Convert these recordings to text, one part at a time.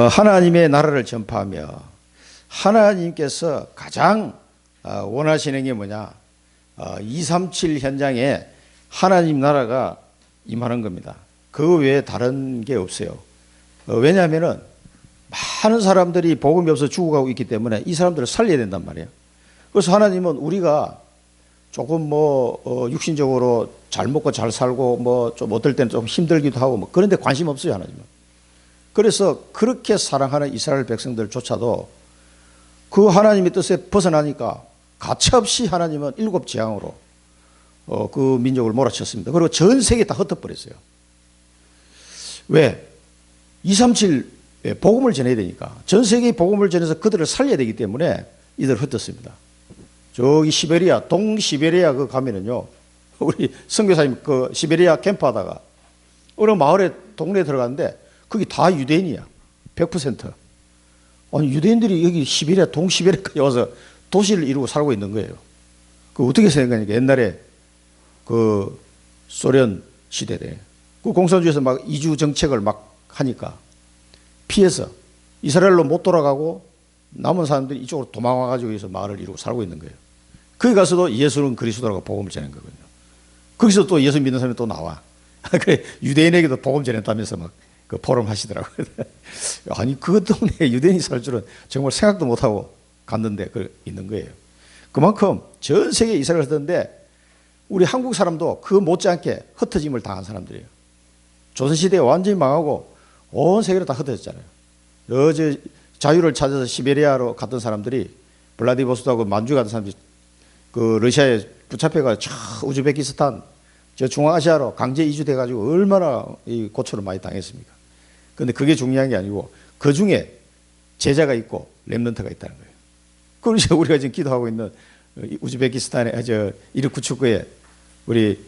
하나님의 나라를 전파하며 하나님께서 가장 원하시는 게 뭐냐? 237 현장에 하나님 나라가 임하는 겁니다. 그 외에 다른 게 없어요. 왜냐하면은 많은 사람들이 복음이 없어 죽어가고 있기 때문에 이 사람들을 살려야 된단 말이에요. 그래서 하나님은 우리가 조금 육신적으로 잘 먹고 잘 살고 좀 어떨 때는 좀 힘들기도 하고 그런데 관심 없어요, 하나님은. 그래서 그렇게 사랑하는 이스라엘 백성들조차도 그 하나님의 뜻에 벗어나니까 가차없이 하나님은 7 재앙으로 그 민족을 몰아쳤습니다. 그리고 전 세계에 다 흩어버렸어요. 왜? 237 복음을 전해야 되니까. 전 세계에 복음을 전해서 그들을 살려야 되기 때문에 이들을 흩었습니다. 저기 시베리아, 동시베리아 그 가면은요, 우리 선교사님 그 시베리아 캠프 하다가 어느 마을에 동네에 들어갔는데 거기 다 유대인이야. 100%. 아니, 유대인들이 여기 시베리아, 동시베리아까지 와서 도시를 이루고 살고 있는 거예요. 그 어떻게 생각하니까 옛날에 그 소련 시대에 그 공산주의에서 막 이주 정책을 막 하니까 피해서 이스라엘로 못 돌아가고 남은 사람들이 이쪽으로 도망와가지고 여기서 마을을 이루고 살고 있는 거예요. 거기 가서도 예수는 그리스도라고 복음을 전한 거거든요. 거기서 또 예수 믿는 사람이 또 나와. 그래, 유대인에게도 복음 전했다면서 막 그 포럼 하시더라고요. 아니, 그 동네에 유대인이 살 줄은 정말 생각도 못하고 갔는데 있는 거예요. 그만큼 전 세계 이스라엘을 흩었는데 우리 한국 사람도 그 못지않게 흩어짐을 당한 사람들이에요. 조선시대에 완전히 망하고 온 세계로 다 흩어졌잖아요. 어제 자유를 찾아서 시베리아로 갔던 사람들이 블라디보스토크하고 만주 갔던 사람들이 그 러시아에 붙잡혀가 우즈베키스탄 저 중앙아시아로 강제 이주돼가지고 얼마나 이 고초를 많이 당했습니까? 그런데 그게 중요한 게 아니고 그 중에 제자가 있고 렘넌트가 있다는 거예요. 그래서 우리가 지금 기도하고 있는 우즈베키스탄의 이르쿠츠크의 우리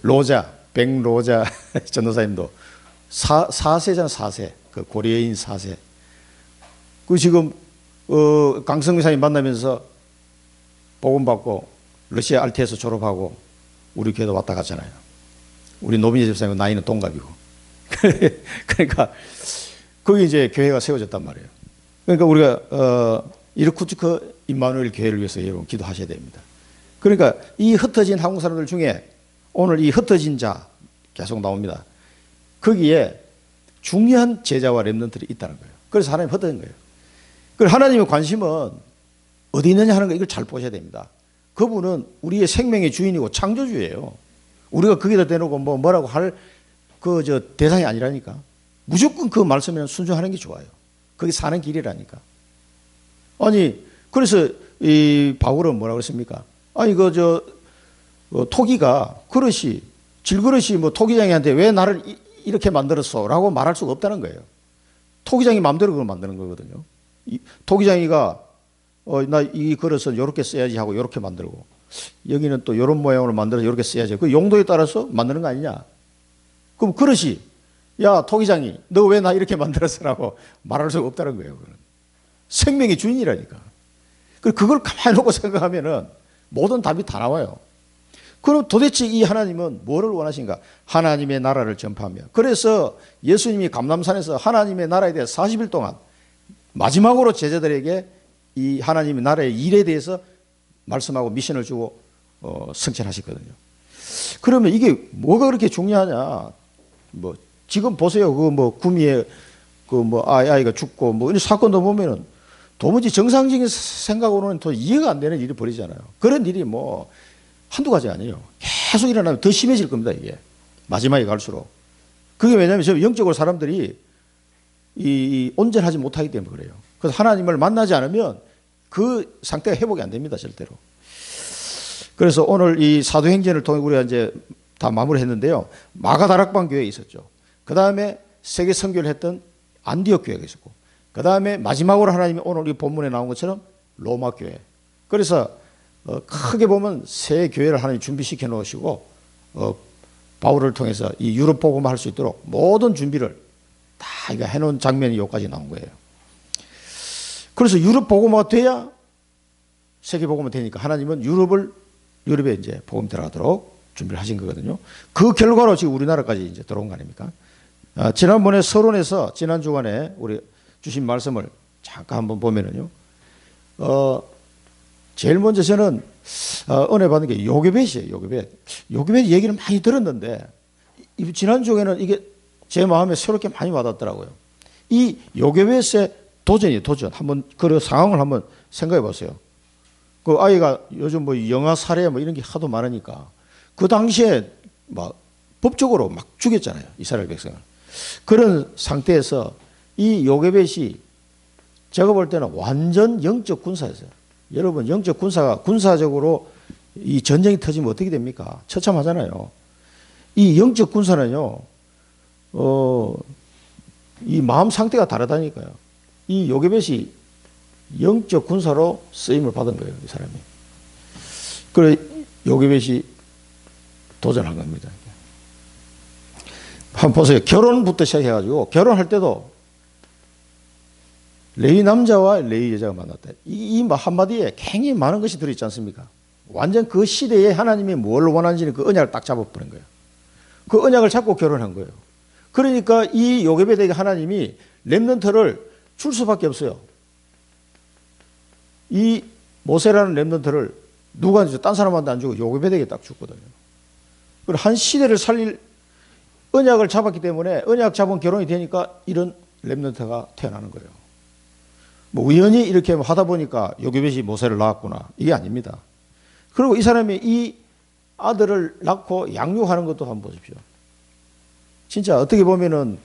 로자 백로자 전도사님도 4세잖아, 4세. 그 고려인 4세. 그 지금 강성사님 만나면서 복음 받고 러시아 RT에서 졸업하고 우리 교회도 왔다 갔잖아요. 우리 노빈재 집사님은 나이는 동갑이고. 그러니까 거기 이제 교회가 세워졌단 말이에요. 그러니까 우리가 이르쿠츠크 임마누엘 교회를 위해서 여러분 기도하셔야 됩니다. 그러니까 이 흩어진 한국 사람들 중에 오늘 이 흩어진 자 계속 나옵니다. 거기에 중요한 제자와 렘넌트들이 있다는 거예요. 그래서 하나님 흩어진 거예요. 그리고 하나님의 관심은 어디 있느냐 하는 거 이걸 잘 보셔야 됩니다. 그분은 우리의 생명의 주인이고 창조주예요. 우리가 거기다 대놓고 뭐라고 할 대상이 아니라니까. 무조건 그 말씀에는 순종하는 게 좋아요. 거기 사는 길이라니까. 아니, 그래서 이 바울은 뭐라고 그랬습니까? 아니, 토기가 그릇이, 질그릇이 토기장이한테 왜 나를 이렇게 만들었어? 라고 말할 수가 없다는 거예요. 토기장이 마음대로 그걸 만드는 거거든요. 토기장이가 나 이 그릇은 이렇게 써야지 하고 이렇게 만들고 여기는 또 이런 모양으로 만들어서 이렇게 써야지. 그 용도에 따라서 만드는 거 아니냐? 그럼 그릇이 야 토기장이 너 왜 나 이렇게 만들었어라고 말할 수가 없다는 거예요. 그건. 생명의 주인이라니까. 그걸 가만히 놓고 생각하면은 모든 답이 다 나와요. 그럼 도대체 이 하나님은 뭐를 원하신가? 하나님의 나라를 전파하며. 그래서 예수님이 감람산에서 하나님의 나라에 대해 40일 동안 마지막으로 제자들에게 이 하나님의 나라의 일에 대해서 말씀하고 미션을 주고 성천하셨거든요. 그러면 이게 뭐가 그렇게 중요하냐? 지금 보세요. 구미에 아이가 죽고 이런 사건도 보면은 도무지 정상적인 생각으로는 더 이해가 안 되는 일이 벌어지잖아요. 그런 일이 한두 가지 아니에요. 계속 일어나면 더 심해질 겁니다, 이게. 마지막에 갈수록. 그게 왜냐하면 영적으로 사람들이 온전하지 못하기 때문에 그래요. 그래서 하나님을 만나지 않으면 그 상태가 회복이 안 됩니다, 절대로. 그래서 오늘 이 사도행전을 통해 우리가 이제 다 마무리했는데요. 마가다락방 교회에 있었죠. 그 다음에 세계 선교를 했던 안디옥 교회가 있었고, 그 다음에 마지막으로 하나님이 오늘 이 본문에 나온 것처럼 로마 교회. 그래서 크게 보면 새 교회를 하나님 준비시켜 놓으시고 바울을 통해서 이 유럽 복음을 할 수 있도록 모든 준비를 다 해놓은 장면이 여기까지 나온 거예요. 그래서 유럽 복음화가 돼야 세계 복음화 되니까 하나님은 유럽에 이제 복음 들어가도록 준비를 하신 거거든요. 그 결과로 지금 우리나라까지 이제 들어온 거 아닙니까? 지난번에 서론에서 지난 주간에 우리 주신 말씀을 잠깐 한번 보면은요. 제일 먼저 저는 은혜 받은 게 요괴벳이에요. 요괴벳 얘기를 많이 들었는데 지난주에는 이게 제 마음에 새롭게 많이 와닿더라고요. 이 요괴벳의 도전이에요. 도전. 한번 그 상황을 한번 생각해 보세요. 그 아이가 요즘 뭐 영아 살해 뭐 이런 게 하도 많으니까 그 당시에 막 법적으로 막 죽였잖아요. 이스라엘 백성을. 그런 상태에서 이 요괴벳이 제가 볼 때는 완전 영적 군사였어요. 여러분 영적 군사가 군사적으로 이 전쟁이 터지면 어떻게 됩니까? 처참하잖아요. 이 영적 군사는요. 이 마음 상태가 다르다니까요. 이 요괴벳이 영적 군사로 쓰임을 받은 거예요. 이 사람이. 그래 요괴벳이 도전한 겁니다. 한번 보세요. 결혼부터 시작해가지고 결혼할 때도 레위 남자와 레위 여자가 만났다. 이 한마디에 굉장히 많은 것이 들어있지 않습니까? 완전 그 시대에 하나님이 뭘 원하는지는 그 언약을 딱 잡아버린 거예요. 그 언약을 잡고 결혼한 거예요. 그러니까 이 요괴벳에게 하나님이 렘넌트를 줄 수밖에 없어요. 이 모세라는 렘넌트를 누구한테 딴 사람한테 안 주고 요괴벳에게 딱 줬거든요. 그리고 한 시대를 살릴 언약을 잡았기 때문에 언약 잡은 결혼이 되니까 이런 렘넌트가 태어나는 거예요. 뭐 우연히 이렇게 하다 보니까 요괴벳이 모세를 낳았구나. 이게 아닙니다. 그리고 이 사람이 이 아들을 낳고 양육하는 것도 한번 보십시오. 진짜 어떻게 보면은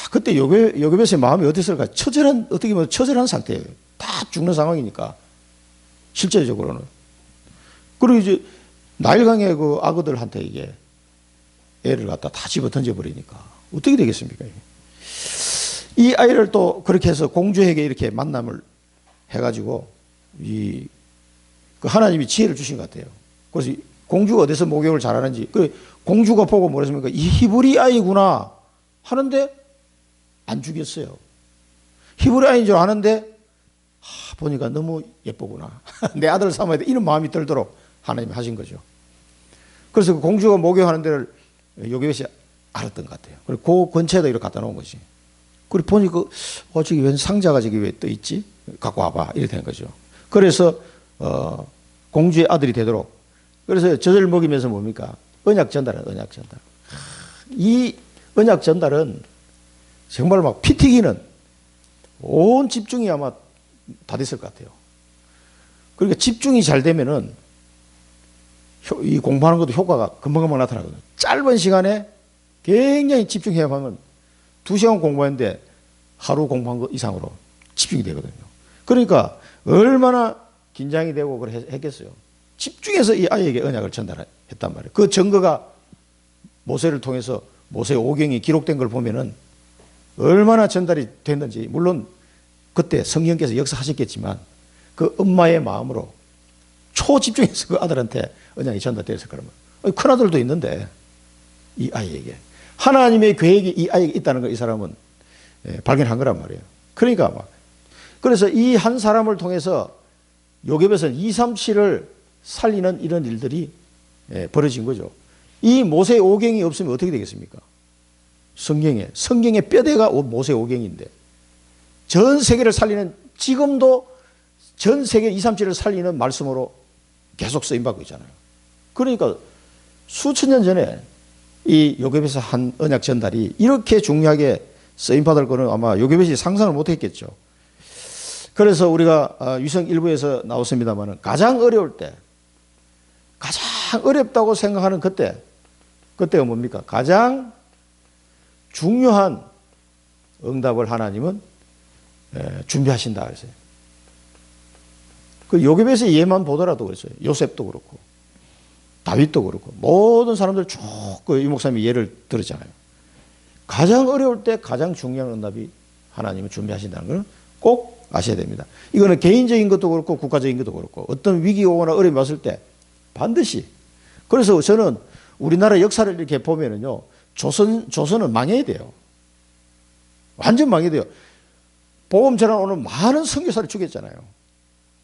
그때 요괴벳의 마음이 어땠을까? 처절한, 어떻게 보면 처절한 상태예요. 다 죽는 상황이니까. 실제적으로는. 그리고 이제 나일강의 그 아그들한테 이게 애를 갖다 다 집어 던져버리니까 어떻게 되겠습니까? 이 아이를 또 그렇게 해서 공주에게 이렇게 만남을 해가지고 그 하나님이 지혜를 주신 것 같아요. 그래서 공주가 어디서 목욕을 잘하는지 공주가 보고 뭐랬습니까? 이 히브리 아이구나 하는데 안 죽였어요. 히브리 아이인 줄 아는데 보니까 너무 예쁘구나. 내 아들을 삼아야 돼. 이런 마음이 들도록 하나님이 하신 거죠. 그래서 그 공주가 목욕하는 데를 요괴벳이 알았던 것 같아요. 그리고 그 근처에다 이렇게 갖다 놓은 거지. 그리고 보니까 저기 웬 상자가 저기 왜 떠 있지? 갖고 와봐. 이렇게 된 거죠. 그래서 공주의 아들이 되도록. 그래서 젖을 먹이면서 뭡니까? 언약 전달은 언약 전달. 이 언약 전달은 정말 막 피 튀기는 온 집중이 아마 다 됐을 것 같아요. 그러니까 집중이 잘 되면은 이 공부하는 것도 효과가 금방금방 나타나거든요. 짧은 시간에 굉장히 집중해야 하면 2시간 공부했는데 하루 공부한 것 이상으로 집중이 되거든요. 그러니까 얼마나 긴장이 되고 그래 했겠어요. 집중해서 이 아이에게 언약을 전달했단 말이에요. 그 증거가 모세를 통해서 모세 오경이 기록된 걸 보면은 얼마나 전달이 됐는지, 물론 그때 성령께서 역사하셨겠지만 그 엄마의 마음으로 초집중해서 그 아들한테 언약이 전달되었을 거라면, 큰아들도 있는데 이 아이에게 하나님의 계획이 이 아이에게 있다는 걸 이 사람은 발견한 거란 말이에요. 그러니까 막 그래서 이 한 사람을 통해서 요괴벳은 237을 살리는 이런 일들이 벌어진 거죠. 이 모세 오경이 없으면 어떻게 되겠습니까? 성경의 뼈대가 모세 오경인데 전 세계를 살리는, 지금도 전 세계 237을 살리는 말씀으로 계속 쓰임받고 있잖아요. 그러니까 수천 년 전에 이 요괴벳의 한 언약 전달이 이렇게 중요하게 쓰임받을 거는 아마 요괴벳이 상상을 못 했겠죠. 그래서 우리가 위성 일부에서 나왔습니다만 가장 어려울 때, 가장 어렵다고 생각하는 그때가 뭡니까? 가장 중요한 응답을 하나님은 준비하신다 그랬어요. 그 요괴벳의 예만 보더라도 그랬어요. 요셉도 그렇고 다윗도 그렇고 모든 사람들 쭉 이 목사님이 예를 들었잖아요. 가장 어려울 때 가장 중요한 응답이 하나님은 준비하신다는 것은 꼭 아셔야 됩니다. 이거는 개인적인 것도 그렇고 국가적인 것도 그렇고 어떤 위기가 오거나 어려움이 왔을 때 반드시. 그래서 저는 우리나라 역사를 이렇게 보면은요, 조선은 망해야 돼요. 완전 망해야 돼요. 복음 전환 오는 많은 선교사를 죽였잖아요.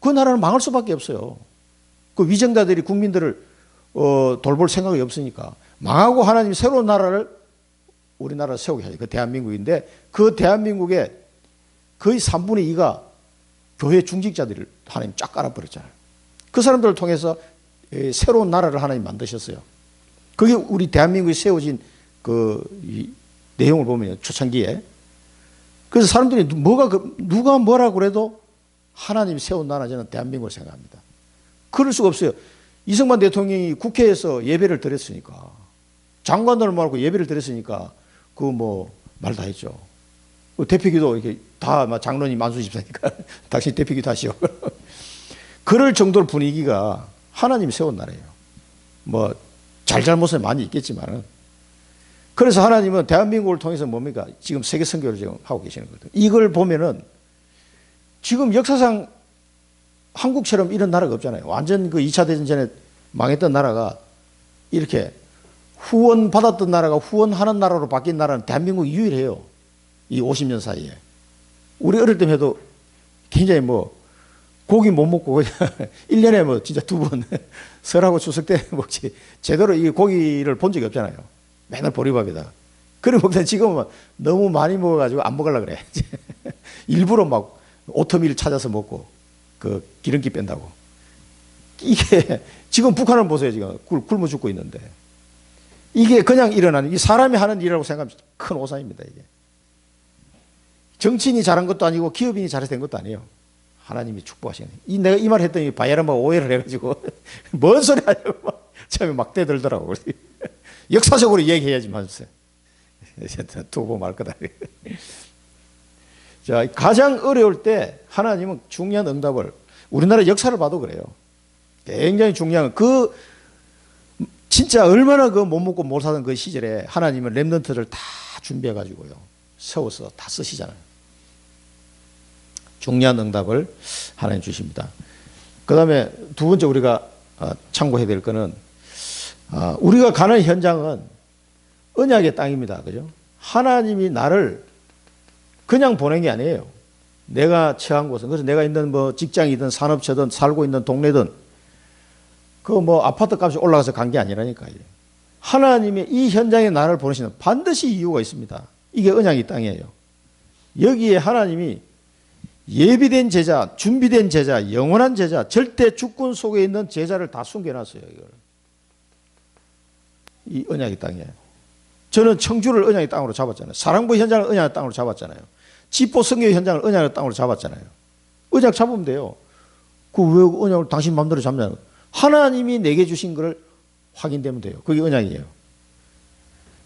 그 나라는 망할 수밖에 없어요. 그 위정자들이 국민들을 돌볼 생각이 없으니까 망하고 하나님이 새로운 나라를 우리나라를 세우게 하죠. 그 대한민국인데 그 대한민국에 거의 3분의 2가 교회 중직자들을 하나님 쫙 깔아버렸잖아요. 그 사람들을 통해서 새로운 나라를 하나님 만드셨어요. 그게 우리 대한민국에 세워진 이 내용을 보면 초창기에. 그래서 사람들이 누가 뭐라 그래도 하나님이 세운 나라 저는 대한민국을 생각합니다. 그럴 수가 없어요. 이승만 대통령이 국회에서 예배를 드렸으니까, 장관들 말고 예배를 드렸으니까 말 다 했죠. 대표기도 이렇게 다 장로님 만수 집사니까 당신 대표기도 하시오. 그럴 정도로 분위기가 하나님이 세운 나라예요. 잘못은 많이 있겠지만은. 그래서 하나님은 대한민국을 통해서 뭡니까? 지금 세계 선교를 지금 하고 계시는 거거든요. 이걸 보면은 지금 역사상 한국처럼 이런 나라가 없잖아요. 완전 2차 대전 전에 망했던 나라가 이렇게 후원받았던 나라가 후원하는 나라로 바뀐 나라는 대한민국이 유일해요. 이 50년 사이에. 우리 어릴 때 해도 굉장히 고기 못 먹고 1년에 진짜 2번 설하고 추석 때 먹지 제대로 이 고기를 본 적이 없잖아요. 맨날 보리밥이다. 그래 먹다 지금은 너무 많이 먹어가지고 안 먹으려고 그래. 일부러 막 오트밀 찾아서 먹고 기름기 뺀다고. 이게 지금 북한을 보세요. 지금 굶어 죽고 있는데. 이게 그냥 일어나는, 이 사람이 하는 일이라고 생각하면 큰 오산입니다. 이게. 정치인이 잘한 것도 아니고 기업인이 잘해서 된 것도 아니에요. 하나님이 축복하시네. 내가 이 말 했더니 바야람마가 오해를 해가지고 뭔 소리 하냐고 처음에 막 대들더라고. 역사적으로 얘기해야지 말았어요. 두고 말 거다. 자, 가장 어려울 때 하나님은 중요한 응답을, 우리나라 역사를 봐도 그래요. 굉장히 중요한, 진짜 얼마나 못 먹고 못 사던 그 시절에 하나님은 렘넌트를 다 준비해가지고요. 세워서 다 쓰시잖아요. 중요한 응답을 하나님 주십니다. 그 다음에 두 번째 우리가 참고해야 될 거는, 우리가 가는 현장은 언약의 땅입니다. 그죠? 하나님이 나를 그냥 보낸 게 아니에요. 내가 처한 곳은, 그래서 내가 있는 직장이든 산업체든 살고 있는 동네든 아파트 값이 올라가서 간 게 아니라니까요. 하나님이 이 현장에 나를 보내시는 반드시 이유가 있습니다. 이게 언약의 땅이에요. 여기에 하나님이 예비된 제자, 준비된 제자, 영원한 제자, 절대 주권 속에 있는 제자를 다 숨겨놨어요. 이걸. 이 언약의 땅에. 저는 청주를 언약의 땅으로 잡았잖아요. 사랑부 현장을 언약의 땅으로 잡았잖아요. 지포 성교 현장을 언약의 땅으로 잡았잖아요. 언약 잡으면 돼요. 왜 언약을 당신 마음대로 잡냐? 하나님이 내게 주신 것을 확인되면 돼요. 그게 언약이에요.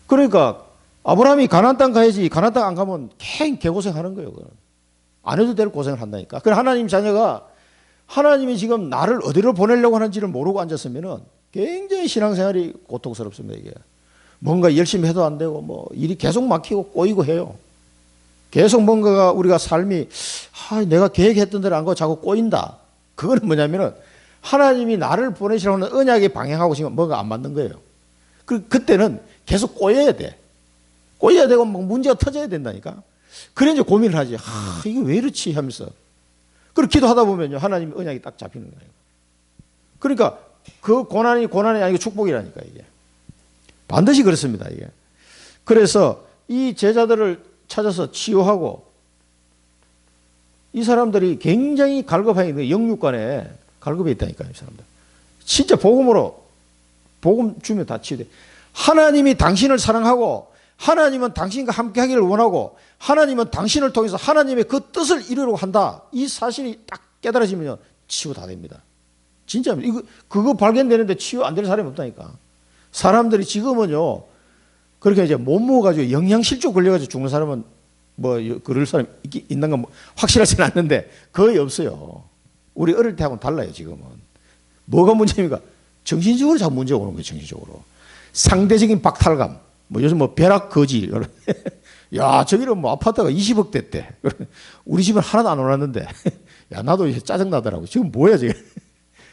그러니까 아브라함이 가나안 땅 가야지, 가나안 땅 안 가면 개고생하는 거예요. 그건. 안 해도 될 고생을 한다니까. 그럼 하나님 자녀가 하나님이 지금 나를 어디로 보내려고 하는지를 모르고 앉았으면은 굉장히 신앙생활이 고통스럽습니다. 이게 뭔가 열심히 해도 안 되고 일이 계속 막히고 꼬이고 해요. 계속 뭔가가 우리가 삶이 내가 계획했던 대로 안 가고 자꾸 꼬인다. 그거는 뭐냐면은 하나님이 나를 보내시라고 하는 언약에 방향하고 지금 뭐가 안 맞는 거예요. 그때는 계속 꼬여야 돼. 꼬여야 되고 문제가 터져야 된다니까. 그래 이제 고민을 하지. 이게 왜 이렇지 하면서. 그리고 기도하다 보면요. 하나님의 언약이 딱 잡히는 거예요. 그러니까 그 고난이 아니고 축복이라니까 이게. 반드시 그렇습니다. 이게. 그래서 이 제자들을 찾아서 치유하고 이 사람들이 굉장히 갈급하게 영육간에 갈급해 있다니까요. 이 사람들. 진짜 복음 주면 다 치유돼. 하나님이 당신을 사랑하고 하나님은 당신과 함께 하기를 원하고 하나님은 당신을 통해서 하나님의 그 뜻을 이루려고 한다. 이 사실이 딱 깨달아지면 치유 다 됩니다. 진짜입니다. 그거 발견되는데 치유 안 되는 사람이 없다니까. 사람들이 지금은요, 그렇게 이제 못 먹어가지고 영양실조 걸려가지고 죽는 사람은 그럴 사람 있는 건 확실하지는 않는데 거의 없어요. 우리 어릴 때하고는 달라요, 지금은. 뭐가 문제입니까? 정신적으로 자꾸 문제가 오는 거예요, 정신적으로. 상대적인 박탈감. 요즘 벼락거지. 야, 저기는 아파트가 20억 됐대. 우리 집은 하나도 안 올랐는데. 야, 나도 이제 짜증나더라고. 지금 뭐야, 지금.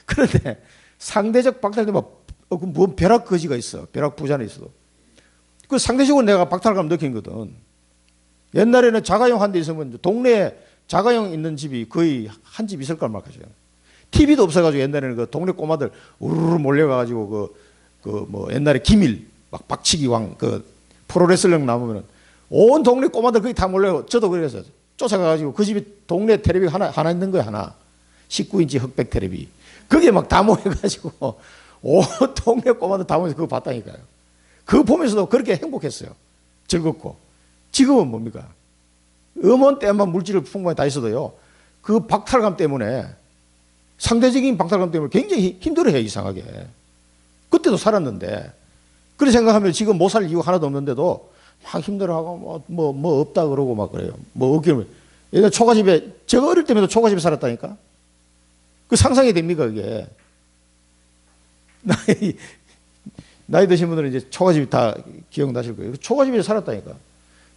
그런데 상대적 박탈감, 뭐 벼락거지가 있어. 벼락 부자는 있어도. 그 상대적으로 내가 박탈감 느낀 거든. 옛날에는 자가용 한 대 있으면 동네에 자가용 있는 집이 거의 한 집 있을 걸 말까요. TV도 없어가지고 옛날에는 그 동네 꼬마들 우르르 몰려가가지고 옛날에 기밀, 막 박치기 왕, 프로레슬링 나오면 온 동네 꼬마들 거기 다 몰려요. 저도 그랬어요. 쫓아가가지고 그 집에 동네 텔레비 하나 있는 거야, 하나. 19인치 흑백 텔레비. 그게 막 다 모여가지고, 온 동네 꼬마들 다 모여서 그거 봤다니까요. 그거 보면서도 그렇게 행복했어요. 즐겁고. 지금은 뭡니까? 음원 때만 물질을 풍부하게 다 있어도요, 그 박탈감 때문에, 상대적인 박탈감 때문에 굉장히 힘들어해요, 이상하게. 그때도 살았는데, 그렇게 생각하면 지금 못 살 이유가 하나도 없는데도 막 힘들어하고 뭐 없다 그러고 막 그래요. 뭐 없기는. 예전에 초가집에, 제가 어릴 때부터 초가집에 살았다니까? 그 상상이 됩니까, 그게? 나이 드신 분들은 이제 초가집 다 기억나실 거예요. 초가집에 살았다니까.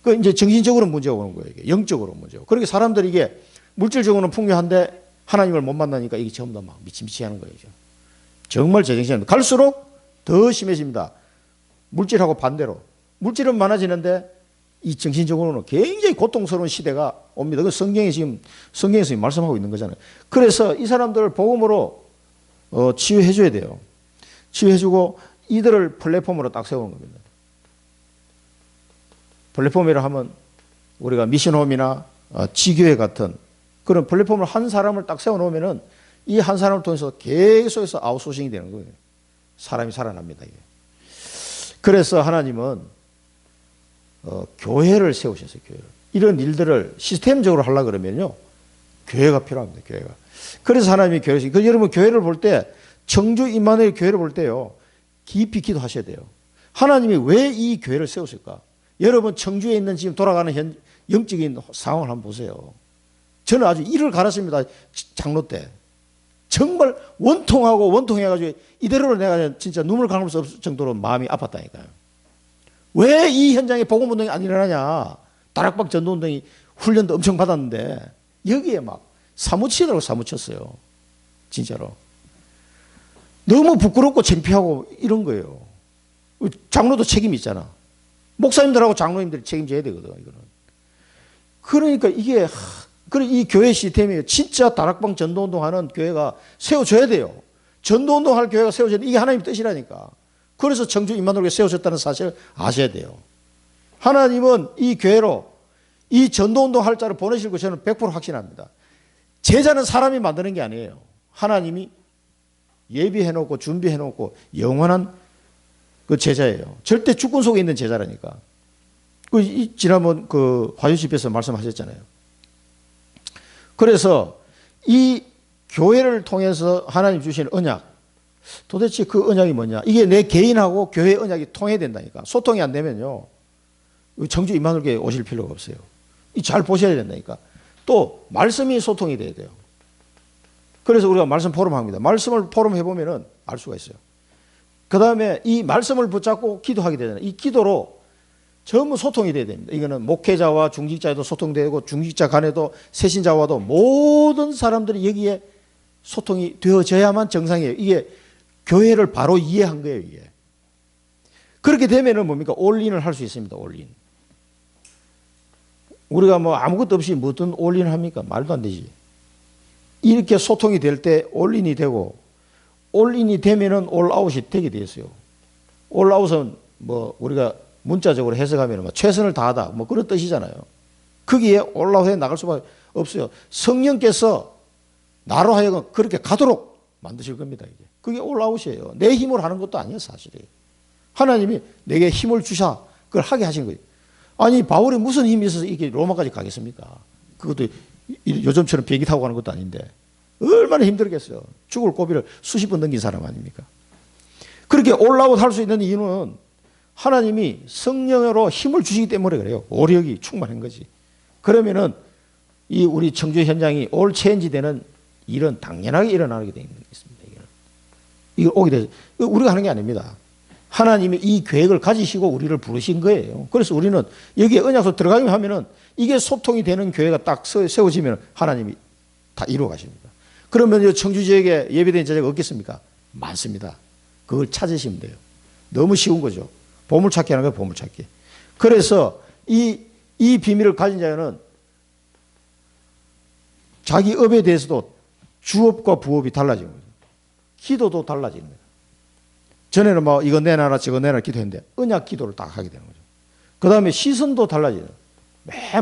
그 이제 정신적으로 문제가 오는 거예요. 이게. 영적으로 문제가. 그러니까 사람들이 이게 물질적으로는 풍요한데 하나님을 못 만나니까 이게 전부 다 막 미치 하는 거예요. 정말 제정신입니다. 갈수록 더 심해집니다. 물질하고 반대로. 물질은 많아지는데 이 정신적으로는 굉장히 고통스러운 시대가 옵니다. 그 성경에서 말씀하고 있는 거잖아요. 그래서 이 사람들을 복음으로 치유해줘야 돼요. 치유해주고 이들을 플랫폼으로 딱 세우는 겁니다. 플랫폼이라 하면 우리가 미션홈이나 지교회 같은 그런 플랫폼을 한 사람을 딱 세워놓으면은 이 한 사람을 통해서 계속해서 아웃소싱이 되는 거예요. 사람이 살아납니다. 이게. 그래서 하나님은 교회를 세우셨어요. 교회를. 이런 일들을 시스템적으로 하려고 그러면요, 교회가 필요합니다. 교회가. 그래서 하나님이 교회를. 그 여러분 교회를 볼 때, 청주 임마누엘 교회를 볼 때요, 깊이 기도하셔야 돼요. 하나님이 왜 이 교회를 세우실까? 여러분 청주에 있는 지금 돌아가는 영적인 상황을 한번 보세요. 저는 아주 이를 갈았습니다. 장로 때. 정말 원통해가지고 이대로 내가 진짜 눈물 감을 수 없을 정도로 마음이 아팠다니까요. 왜 이 현장에 복음운동이 안 일어나냐. 다락방 전도운동이 훈련도 엄청 받았는데 여기에 막 사무치더라고 사무쳤어요. 진짜로. 너무 부끄럽고 창피하고 이런 거예요. 장로도 책임이 있잖아. 목사님들하고 장로님들이 책임져야 되거든. 이거는. 그러니까 이게 이 교회 시스템이 진짜 다락방 전도운동하는 교회가 세워져야 돼요. 전도운동할 교회가 세워져야 돼. 이게 하나님의 뜻이라니까. 그래서 청주 임마누엘에 세워졌다는 사실을 아셔야 돼요. 하나님은 이 교회로 이 전도운동할 자를 보내실 거 저는 100% 확신합니다. 제자는 사람이 만드는 게 아니에요. 하나님이 예비해놓고 준비해놓고 영원한 그 제자예요. 절대 주권 속에 있는 제자라니까. 지난번 화요 집회에서 말씀하셨잖아요. 그래서 이 교회를 통해서 하나님 주신 언약, 도대체 그 언약이 뭐냐? 이게 내 개인하고 교회 언약이 통해야 된다니까. 소통이 안 되면요, 청주 임마누엘교회 오실 필요가 없어요. 잘 보셔야 된다니까. 또 말씀이 소통이 돼야 돼요. 그래서 우리가 말씀 포럼 합니다. 말씀을 포럼 해보면은 알 수가 있어요. 그 다음에 이 말씀을 붙잡고 기도하게 되잖아요. 이 기도로 전부 소통이 돼야 됩니다. 이거는 목회자와 중직자에도 소통되고 중직자 간에도 세신자와도 모든 사람들이 여기에 소통이 되어져야만 정상이에요. 이게 교회를 바로 이해한 거예요. 이게. 그렇게 되면은 뭡니까? 올인을 할 수 있습니다. 올인. 우리가 뭐 아무것도 없이 무슨 올인을 합니까? 말도 안 되지. 이렇게 소통이 될 때 올인이 되고, 올인이 되면은 올아웃이 되게 돼 있어요. 올아웃은 뭐 우리가 문자적으로 해석하면 최선을 다하다 뭐 그런 뜻이잖아요. 거기에 올라오해 나갈 수밖에 없어요. 성령께서 나로 하여금 그렇게 가도록 만드실 겁니다. 이게. 그게 올아웃이에요. 내 힘으로 하는 것도 아니에요, 사실이. 하나님이 내게 힘을 주사 그걸 하게 하신 거예요. 아니 바울이 무슨 힘이 있어서 이렇게 로마까지 가겠습니까? 그것도 요즘처럼 비행기 타고 가는 것도 아닌데 얼마나 힘들겠어요. 죽을 고비를 수십 번 넘긴 사람 아닙니까? 그렇게 올라웃 할 수 있는 이유는 하나님이 성령으로 힘을 주시기 때문에 그래요. 오력이 충만한 거지. 그러면은 이 우리 청주 현장이 올 체인지 되는 일은 당연하게 일어나게 되어 있습니다. 이걸 오게 돼서 우리가 하는 게 아닙니다. 하나님이 이 계획을 가지시고 우리를 부르신 거예요. 그래서 우리는 여기에 언약소 들어가기만 하면은 이게 소통이 되는 교회가 딱 세워지면 하나님이 다 이루어 가십니다. 그러면 청주 지역에 예배된 제자가 없겠습니까? 많습니다. 그걸 찾으시면 돼요. 너무 쉬운 거죠. 보물찾기 하는 거예요, 보물찾기. 그래서 이 비밀을 가진 자는 자기 업에 대해서도 주업과 부업이 달라지는 거죠. 기도도 달라지는 거예요. 전에는 이거 내놔라 저거 내놔라 기도했는데 언약 기도를 딱 하게 되는 거죠. 그 다음에 시선도 달라지는 거예요.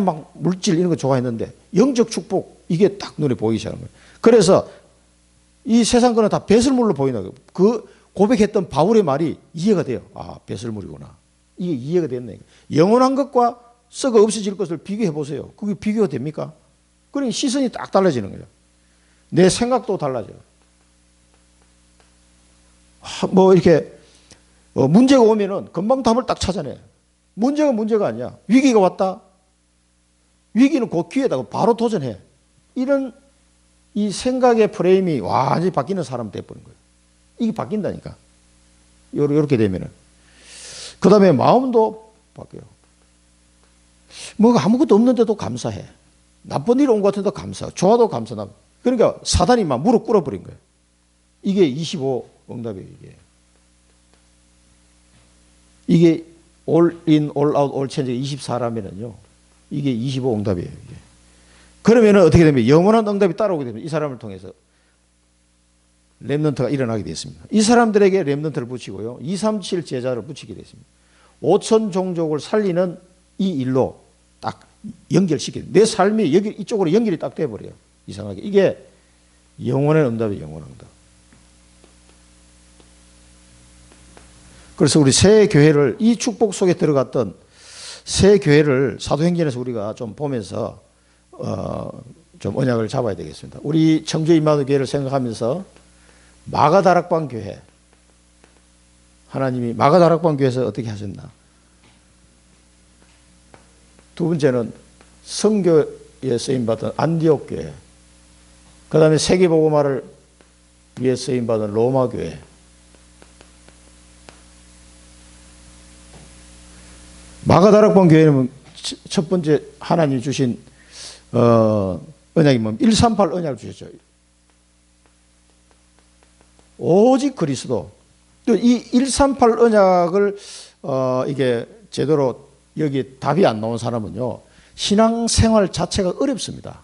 막 물질 이런 거 좋아했는데 영적 축복 이게 딱 눈에 보이기 시작한 거예요. 그래서 이 세상 거는 다 배설물로 보이는 거예요. 그 고백했던 바울의 말이 이해가 돼요. 아, 배설물이구나. 이게 이해가 됐네. 영원한 것과 썩어 없어질 것을 비교해 보세요. 그게 비교가 됩니까? 그러니 시선이 딱 달라지는 거예요. 내 생각도 달라져요. 뭐 이렇게 문제가 오면은 금방 답을 딱 찾아내. 문제가 아니야. 위기가 왔다. 위기는 곧 기회다. 바로 도전해. 이런 이 생각의 프레임이 완전히 바뀌는 사람 돼버린 거예요. 이게 바뀐다니까. 이렇게 되면은. 그 다음에 마음도 바뀌어요. 뭐가 아무것도 없는데도 감사해. 나쁜 일 온 것 같은데도 감사. 좋아도 감사. 그러니까 사단이 막 무릎 꿇어버린 거예요. 이게 25 응답이에요. 이게 all in, all out, all change 24라면은요. 이게 25 응답이에요. 이게. 그러면은 어떻게 되면 영원한 응답이 따라오게 되면 이 사람을 통해서 렘넌트가 일어나게 됐습니다. 이 사람들에게 렘넌트를 붙이고요. 237 제자를 붙이게 됐습니다. 5천 종족을 살리는 이 일로 딱 연결시켜요. 내 삶이 여기 이쪽으로 연결이 딱 돼버려요. 이상하게. 이게 영원한 응답이에요. 영원한 응답. 그래서 우리 새 교회를 이 축복 속에 들어갔던 새 교회를 사도행전에서 우리가 좀 보면서 좀 언약을 잡아야 되겠습니다. 우리 청주 임마누엘 교회를 생각하면서 마가다락방 교회, 하나님이 마가다락방 교회에서 어떻게 하셨나? 두 번째는 선교에 쓰임받은 안디옥 교회, 그 다음에 세계복음화를 위해 쓰임받은 로마 교회, 마가다락방 교회는 첫 번째 하나님이 주신 언약이 뭡니까? 138 언약을 주셨죠. 오직 그리스도. 또 이 138 언약을 이게 제대로 여기 답이 안 나온 사람은요, 신앙생활 자체가 어렵습니다.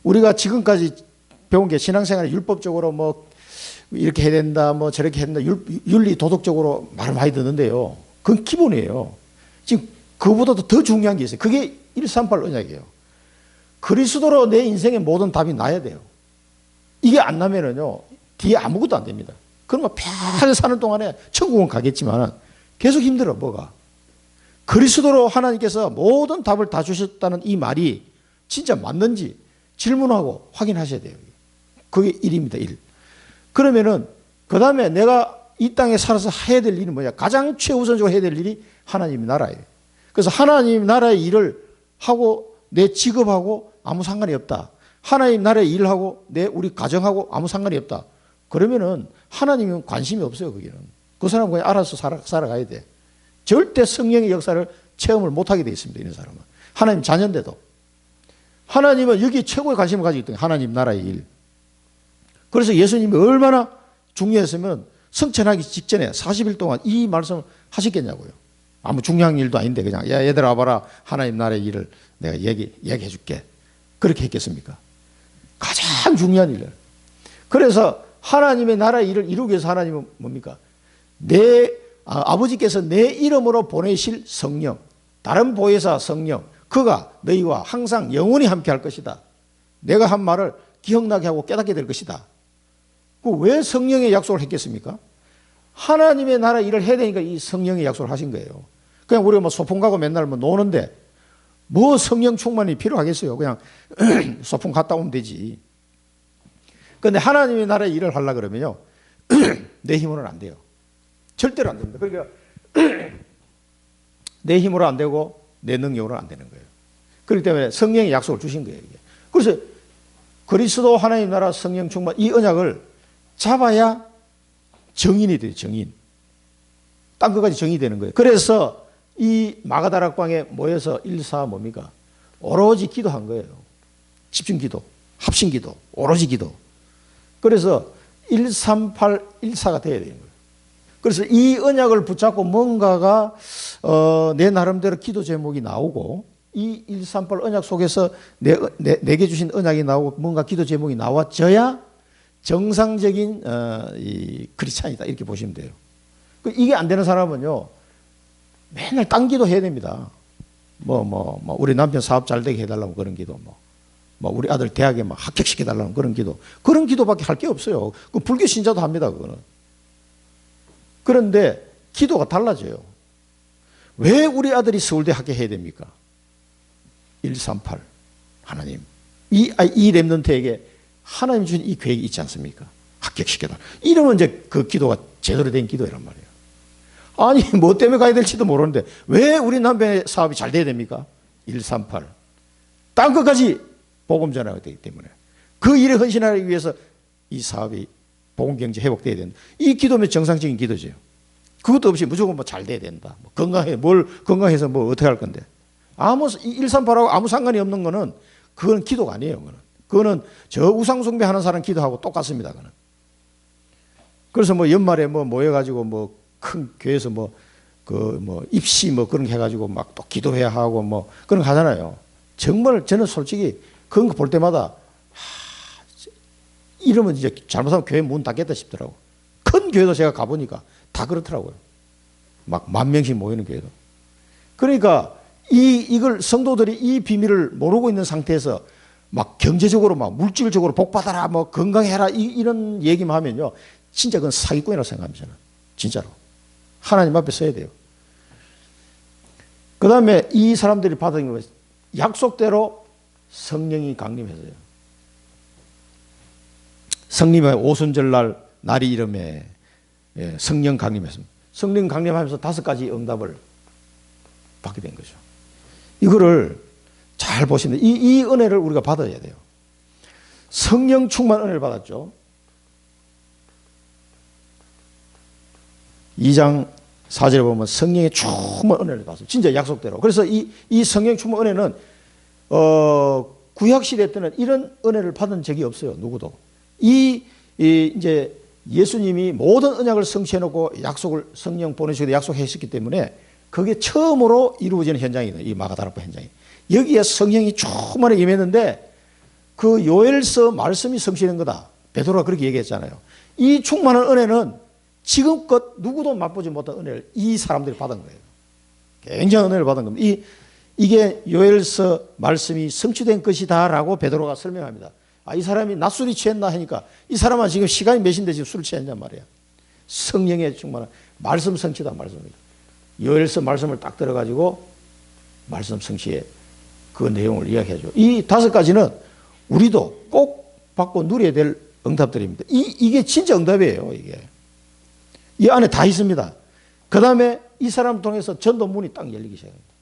우리가 지금까지 배운 게 신앙생활 율법적으로 뭐 이렇게 해야 된다, 뭐 저렇게 해야 된다, 윤리 도덕적으로 말을 많이 듣는데요. 그건 기본이에요. 지금 그보다도 더 중요한 게 있어요. 그게 138 언약이에요. 그리스도로 내 인생의 모든 답이 나야 돼요. 이게 안 나면은요, 뒤에 아무것도 안 됩니다. 그러면 편하게 사는 동안에 천국은 가겠지만 계속 힘들어, 뭐가. 그리스도로 하나님께서 모든 답을 다 주셨다는 이 말이 진짜 맞는지 질문하고 확인하셔야 돼요. 그게 일입니다, 일. 그러면은, 그 다음에 내가 이 땅에 살아서 해야 될 일이 뭐냐? 가장 최우선적으로 해야 될 일이 하나님 나라예요. 그래서 하나님 나라의 일을 하고 내 직업하고 아무 상관이 없다. 하나님 나라의 일을 하고 우리 가정하고 아무 상관이 없다. 그러면은 하나님은 관심이 없어요, 거기는. 그 사람은 그냥 알아서 살아가야 돼. 절대 성령의 역사를 체험을 못하게 돼 있습니다, 이런 사람은. 하나님 자녀인데도. 하나님은 여기 최고의 관심을 가지고 있던 하나님 나라의 일. 그래서 예수님이 얼마나 중요했으면 성천하기 직전에 40일 동안 이 말씀을 하셨겠냐고요. 아무 중요한 일도 아닌데 그냥 야 얘들아 와봐라, 하나님 나라의 일을 내가 얘기해 줄게. 그렇게 했겠습니까? 가장 중요한 일을. 그래서 하나님의 나라의 일을 이루기 위해서 하나님은 뭡니까? 아버지께서 내 이름으로 보내실 성령, 다른 보혜사 성령, 그가 너희와 항상 영원히 함께 할 것이다. 내가 한 말을 기억나게 하고 깨닫게 될 것이다. 왜 성령의 약속을 했겠습니까? 하나님의 나라 일을 해야 되니까 이 성령의 약속을 하신 거예요. 그냥 우리가 뭐 소풍 가고 맨날 뭐 노는데 뭐 성령 충만이 필요하겠어요. 그냥 소풍 갔다 오면 되지. 그런데 하나님의 나라 일을 하려고 그러면요, 내 힘으로는 안 돼요. 절대로 안 됩니다. 그러니까 내 힘으로 안 되고 내 능력으로는 안 되는 거예요. 그렇기 때문에 성령의 약속을 주신 거예요. 이게. 그래서 그리스도 하나님 나라 성령 충만 이 언약을 잡아야 정인이 돼요. 정인. 땅 끝까지 정인이 되는 거예요. 그래서 이 마가다락방에 모여서 일사 뭡니까? 오로지 기도한 거예요. 집중기도, 합심기도, 오로지 기도. 그래서 138, 1사가 돼야 되는 거예요. 그래서 이 언약을 붙잡고 뭔가가 내 나름대로 기도 제목이 나오고 이 138 언약 속에서 내게 주신 언약이 나오고 뭔가 기도 제목이 나와져야 정상적인 이 크리스찬이다 이렇게 보시면 돼요. 이게 안 되는 사람은요, 맨날 딴 기도 해야 됩니다. 우리 남편 사업 잘 되게 해달라고 그런 기도, 우리 아들 대학에 막 합격시켜달라는 그런 기도밖에 할 게 없어요. 그 불교 신자도 합니다, 그거는. 그런데 기도가 달라져요. 왜 우리 아들이 서울대 합격해야 됩니까? 138 하나님, 이 렘넌트에게 하나님 준 이 계획이 있지 않습니까? 합격시켜달라. 이러면 이제 그 기도가 제대로 된 기도란 말이에요. 아니 뭐 때문에 가야 될지도 모르는데 왜 우리 남편의 사업이 잘 돼야 됩니까? 138 땅 끝까지 복음 전하게 되기 때문에 그 일에 헌신하기 위해서 이 사업이 복음 경제 회복돼야 된다. 이 기도면 정상적인 기도죠. 그것도 없이 무조건 뭐 잘 돼야 된다. 건강해서 뭐 어떻게 할 건데. 138하고 아무 상관이 없는 거는 그건 기도가 아니에요. 그거는 저 우상숭배하는 사람 기도하고 똑같습니다. 그거는. 그래서 뭐 연말에 뭐 모여가지고 큰 교회에서 입시 그런 거 해가지고 막 또 기도해야 하고 그런 거 하잖아요. 정말 저는 솔직히 그런 거 볼 때마다 이러면 이제 잘못하면 교회 문 닫겠다 싶더라고. 큰 교회도 제가 가보니까 다 그렇더라고요. 막 10,000명씩 모이는 교회도. 그러니까 이걸 성도들이 이 비밀을 모르고 있는 상태에서 막 경제적으로 물질적으로 복받아라 건강해라 이런 얘기만 하면요. 진짜 그건 사기꾼이라고 생각합니다. 저는. 진짜로. 하나님 앞에 서야 돼요. 그 다음에 이 사람들이 받은 거 약속대로 성령이 강림해서요. 성령의 오순절날 날이 이름에 성령 강림했습니다. 성령 강림하면서 5가지 응답을 받게 된 거죠. 이거를 잘 보시면 이 은혜를 우리가 받아야 돼요. 성령 충만 은혜를 받았죠. 2장 4절에 보면 성령의 충만 은혜를 받았어요. 진짜 약속대로. 그래서 이 성령 충만 은혜는 구약시대 때는 이런 은혜를 받은 적이 없어요. 누구도. 이제 예수님이 모든 언약을 성취해놓고 약속을 성령 보내시고 약속했었기 때문에 그게 처음으로 이루어지는 현장이에요. 이 마가다락방 현장이. 여기에 성령이 충만하게 임했는데 그 요엘서 말씀이 성취된 거다. 베드로가 그렇게 얘기했잖아요. 이 충만한 은혜는 지금껏 누구도 맛보지 못한 은혜를 이 사람들이 받은 거예요. 굉장한 은혜를 받은 겁니다. 이게 요엘서 말씀이 성취된 것이다 라고 베드로가 설명합니다. 이 사람이 낮술이 취했나 하니까 이 사람은 지금 시간이 몇인데 지금 술을 취했냔 말이야. 성령의 충만한 말씀 성취다 말씀입니다. 요엘서 말씀을 딱 들어가지고 말씀 성취의 그 내용을 이야기하죠. 이 5가지는 우리도 꼭 받고 누려야 될 응답들입니다. 이게 진짜 응답이에요. 이 안에 다 있습니다. 그 다음에 이 사람 통해서 전도 문이 딱 열리기 시작합니다.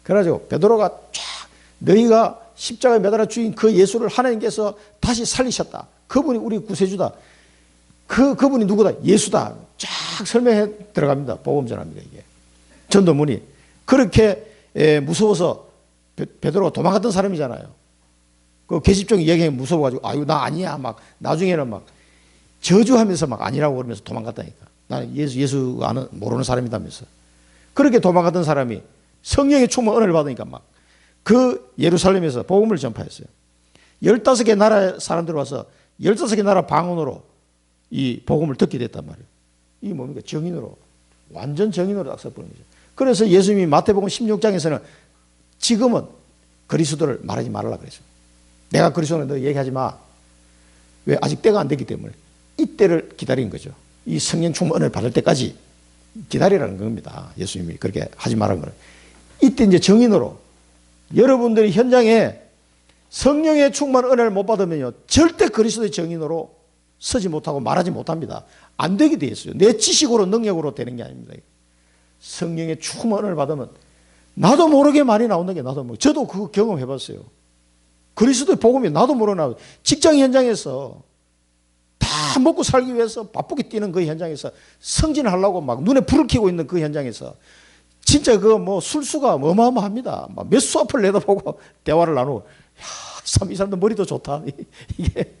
그래가지고 베드로가 쫙 너희가 십자가에 매달아 죽인 그 예수를 하나님께서 다시 살리셨다. 그분이 우리 구세주다. 그분이 누구다? 예수다. 쫙 설명해 들어갑니다. 복음 전합니다. 이게 전도문이 그렇게 무서워서 베드로가 도망갔던 사람이잖아요. 그 계집종이 얘기하면 무서워가지고 아유 나 아니야 막 나중에는 막 저주하면서 막 아니라고 그러면서 도망갔다니까. 나는 예수 모르는 사람이다면서. 그렇게 도망갔던 사람이 성령의 충만 은혜를 받으니까 막 그 예루살렘에서 복음을 전파했어요. 15개 나라 사람들 와서 15개 나라 방언으로 이 복음을 듣게 됐단 말이에요. 이게 뭡니까? 정인으로. 완전 정인으로 딱 써버린 거죠. 그래서 예수님이 마태복음 16장에서는 지금은 그리스도를 말하지 말라 그랬어요. 내가 그리스도는 너 얘기하지 마. 왜? 아직 때가 안 됐기 때문에. 이때를 기다린 거죠. 이 성령 충만 은혜를 받을 때까지 기다리라는 겁니다. 예수님이 그렇게 하지 말라는 거예요. 이때 이제 정인으로 여러분들이 현장에 성령의 충만 은혜를 못 받으면요 절대 그리스도의 정인으로 서지 못하고 말하지 못합니다. 안 되게 돼 있어요. 내 지식으로 능력으로 되는 게 아닙니다. 성령의 충만 은혜를 받으면 나도 모르게 말이 나오는 게 나도 모르게. 저도 그거 경험해 봤어요. 그리스도의 복음이 나도 모르게 나와요. 직장 현장에서 다 먹고 살기 위해서 바쁘게 뛰는 그 현장에서 승진하려고 막 눈에 불을 켜고 있는 그 현장에서 진짜 그 술수가 어마어마합니다. 몇 수 앞을 내다보고 대화를 나누고 참 이 사람들 머리도 좋다. 이게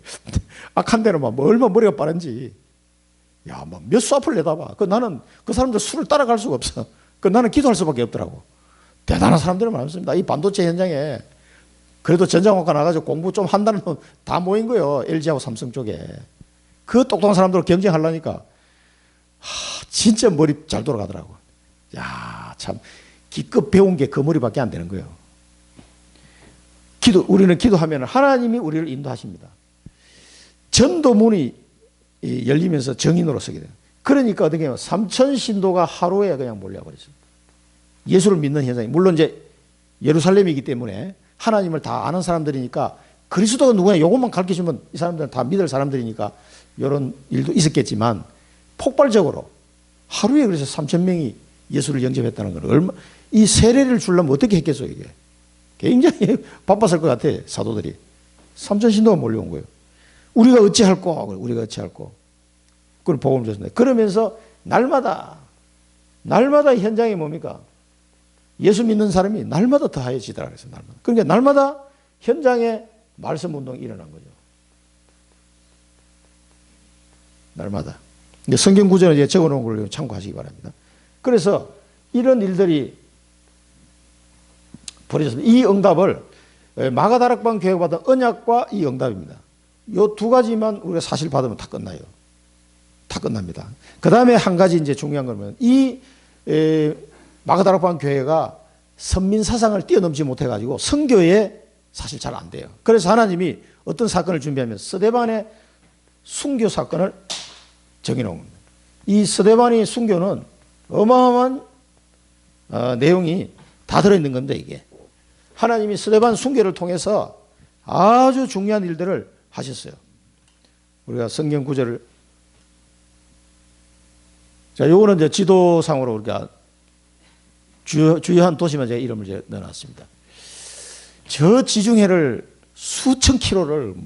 악한 데는 얼마나 머리가 빠른지. 몇 수 앞을 내다봐. 나는 그 사람들 술을 따라갈 수가 없어. 나는 기도할 수밖에 없더라고. 대단한 사람들이 많습니다. 이 반도체 현장에 그래도 전자공학과 나가서 공부 좀 한다는 놈 다 모인 거예요. LG하고 삼성 쪽에. 그 똑똑한 사람들로 경쟁하려니까 진짜 머리 잘 돌아가더라고. 참 기껏 배운 게 그 머리밖에 안 되는 거예요. 우리는 기도하면 하나님이 우리를 인도하십니다. 전도문이 열리면서 정인으로 서게 돼요. 그러니까 어떻게 해요? 3천 신도가 하루에 그냥 몰려버렸어요. 예수를 믿는 현상이. 물론 이제 예루살렘이기 때문에 하나님을 다 아는 사람들이니까 그리스도가 누구냐 이것만 가르쳐주면 이 사람들은 다 믿을 사람들이니까 이런 일도 있었겠지만 폭발적으로 하루에 그래서 3천 명이 예수를 영접했다는 건 이 세례를 주려면 어떻게 했겠어요 이게. 굉장히 바빴을 것 같아 사도들이. 3천 신도가 몰려온 거예요. 우리가 어찌할꼬 우리가 어찌할꼬. 그걸 복음을 줬습니다. 그러면서 날마다 현장이 뭡니까? 예수 믿는 사람이 날마다 더하여지더라 그래서 날마다. 그러니까 날마다 현장에 말씀 운동이 일어난 거죠. 날마다. 성경 구절을 이제 적어놓은 걸 참고하시기 바랍니다. 그래서 이런 일들이 벌어졌습니다. 이 응답을 마가다락방 교회가 받은 언약과 이 응답입니다. 이 두 가지만 우리가 사실 받으면 다 끝나요. 다 끝납니다. 그 다음에 한 가지 이제 중요한 거는 이 마가다락방 교회가 선민 사상을 뛰어넘지 못해가지고 선교에 사실 잘 안 돼요. 그래서 하나님이 어떤 사건을 준비하면 스데반의 순교 사건을 정해놓은 겁니다. 이 스데반의 순교는 어마어마한 내용이 다 들어있는 건데 이게 하나님이 스데반 순교를 통해서 아주 중요한 일들을 하셨어요. 우리가 성경 구절을 자, 요거는 이제 지도상으로 우리가 주요한 도시만 제가 이름을 이제 넣어놨습니다. 저 지중해를 수천 킬로를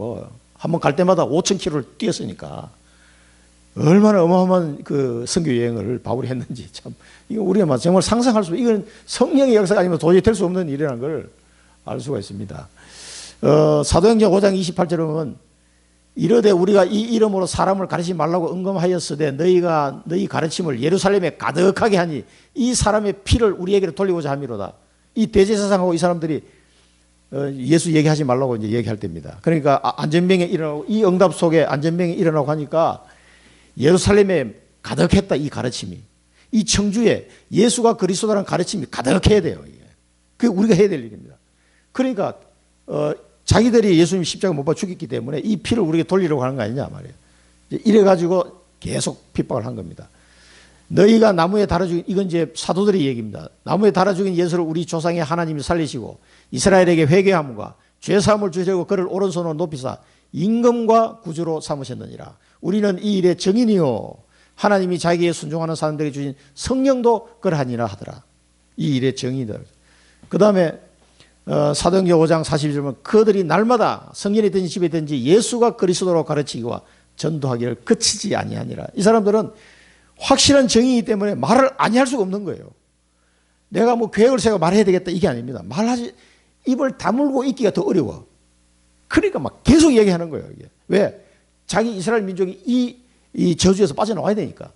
한번 갈 때마다 5천 킬로를 뛰었으니까 얼마나 어마어마한 그 선교 여행을 바울이 했는지 참 이거 우리가 정말 상상할 수 이건 성령의 역사가 아니면 도저히 될 수 없는 일이라는 걸 알 수가 있습니다. 사도행전 5장 28절에 보면 이르되 우리가 이 이름으로 사람을 가르치지 말라고 응검하였으되 너희 가르침을 예루살렘에 가득하게 하니 이 사람의 피를 우리에게로 돌리고자 함이로다. 이 대제사장하고 이 사람들이 예수 얘기하지 말라고 이제 얘기할 때입니다. 그러니까 안전병에 일어나고 이 응답 속에 안전병에 일어나고 하니까 예루살렘에 가득했다 이 가르침이. 이 청주에 예수가 그리스도라는 가르침이 가득해야 돼요. 그게 우리가 해야 될 일입니다. 그러니까 자기들이 예수님 십자가 못 박아 죽였기 때문에 이 피를 우리에게 돌리려고 하는 거 아니냐 말이에요. 이래가지고 계속 핍박을 한 겁니다. 너희가 나무에 달아 죽인 이건 이제 사도들의 얘기입니다. 나무에 달아 죽인 예수를 우리 조상의 하나님이 살리시고 이스라엘에게 회개함과 죄사함을 주시려고 그를 오른손으로 높이사 임금과 구주로 삼으셨느니라. 우리는 이 일의 증인이요 하나님이 자기에 순종하는 사람들에게 주신 성령도 그러하니라 하더라. 이 일의 증인들. 그 다음에 사도행전 5장 42절 보면 그들이 날마다 성전에 있든지 집에 있든지 예수가 그리스도로 가르치기와 전도하기를 그치지 아니하니라. 이 사람들은 확실한 정의이기 때문에 말을 아니할 수가 없는 거예요. 내가 계획을 세워 말해야 되겠다 이게 아닙니다. 입을 다물고 있기가 더 어려워. 그러니까 막 계속 얘기하는 거예요. 이게. 왜? 자기 이스라엘 민족이 이 저주에서 빠져나와야 되니까.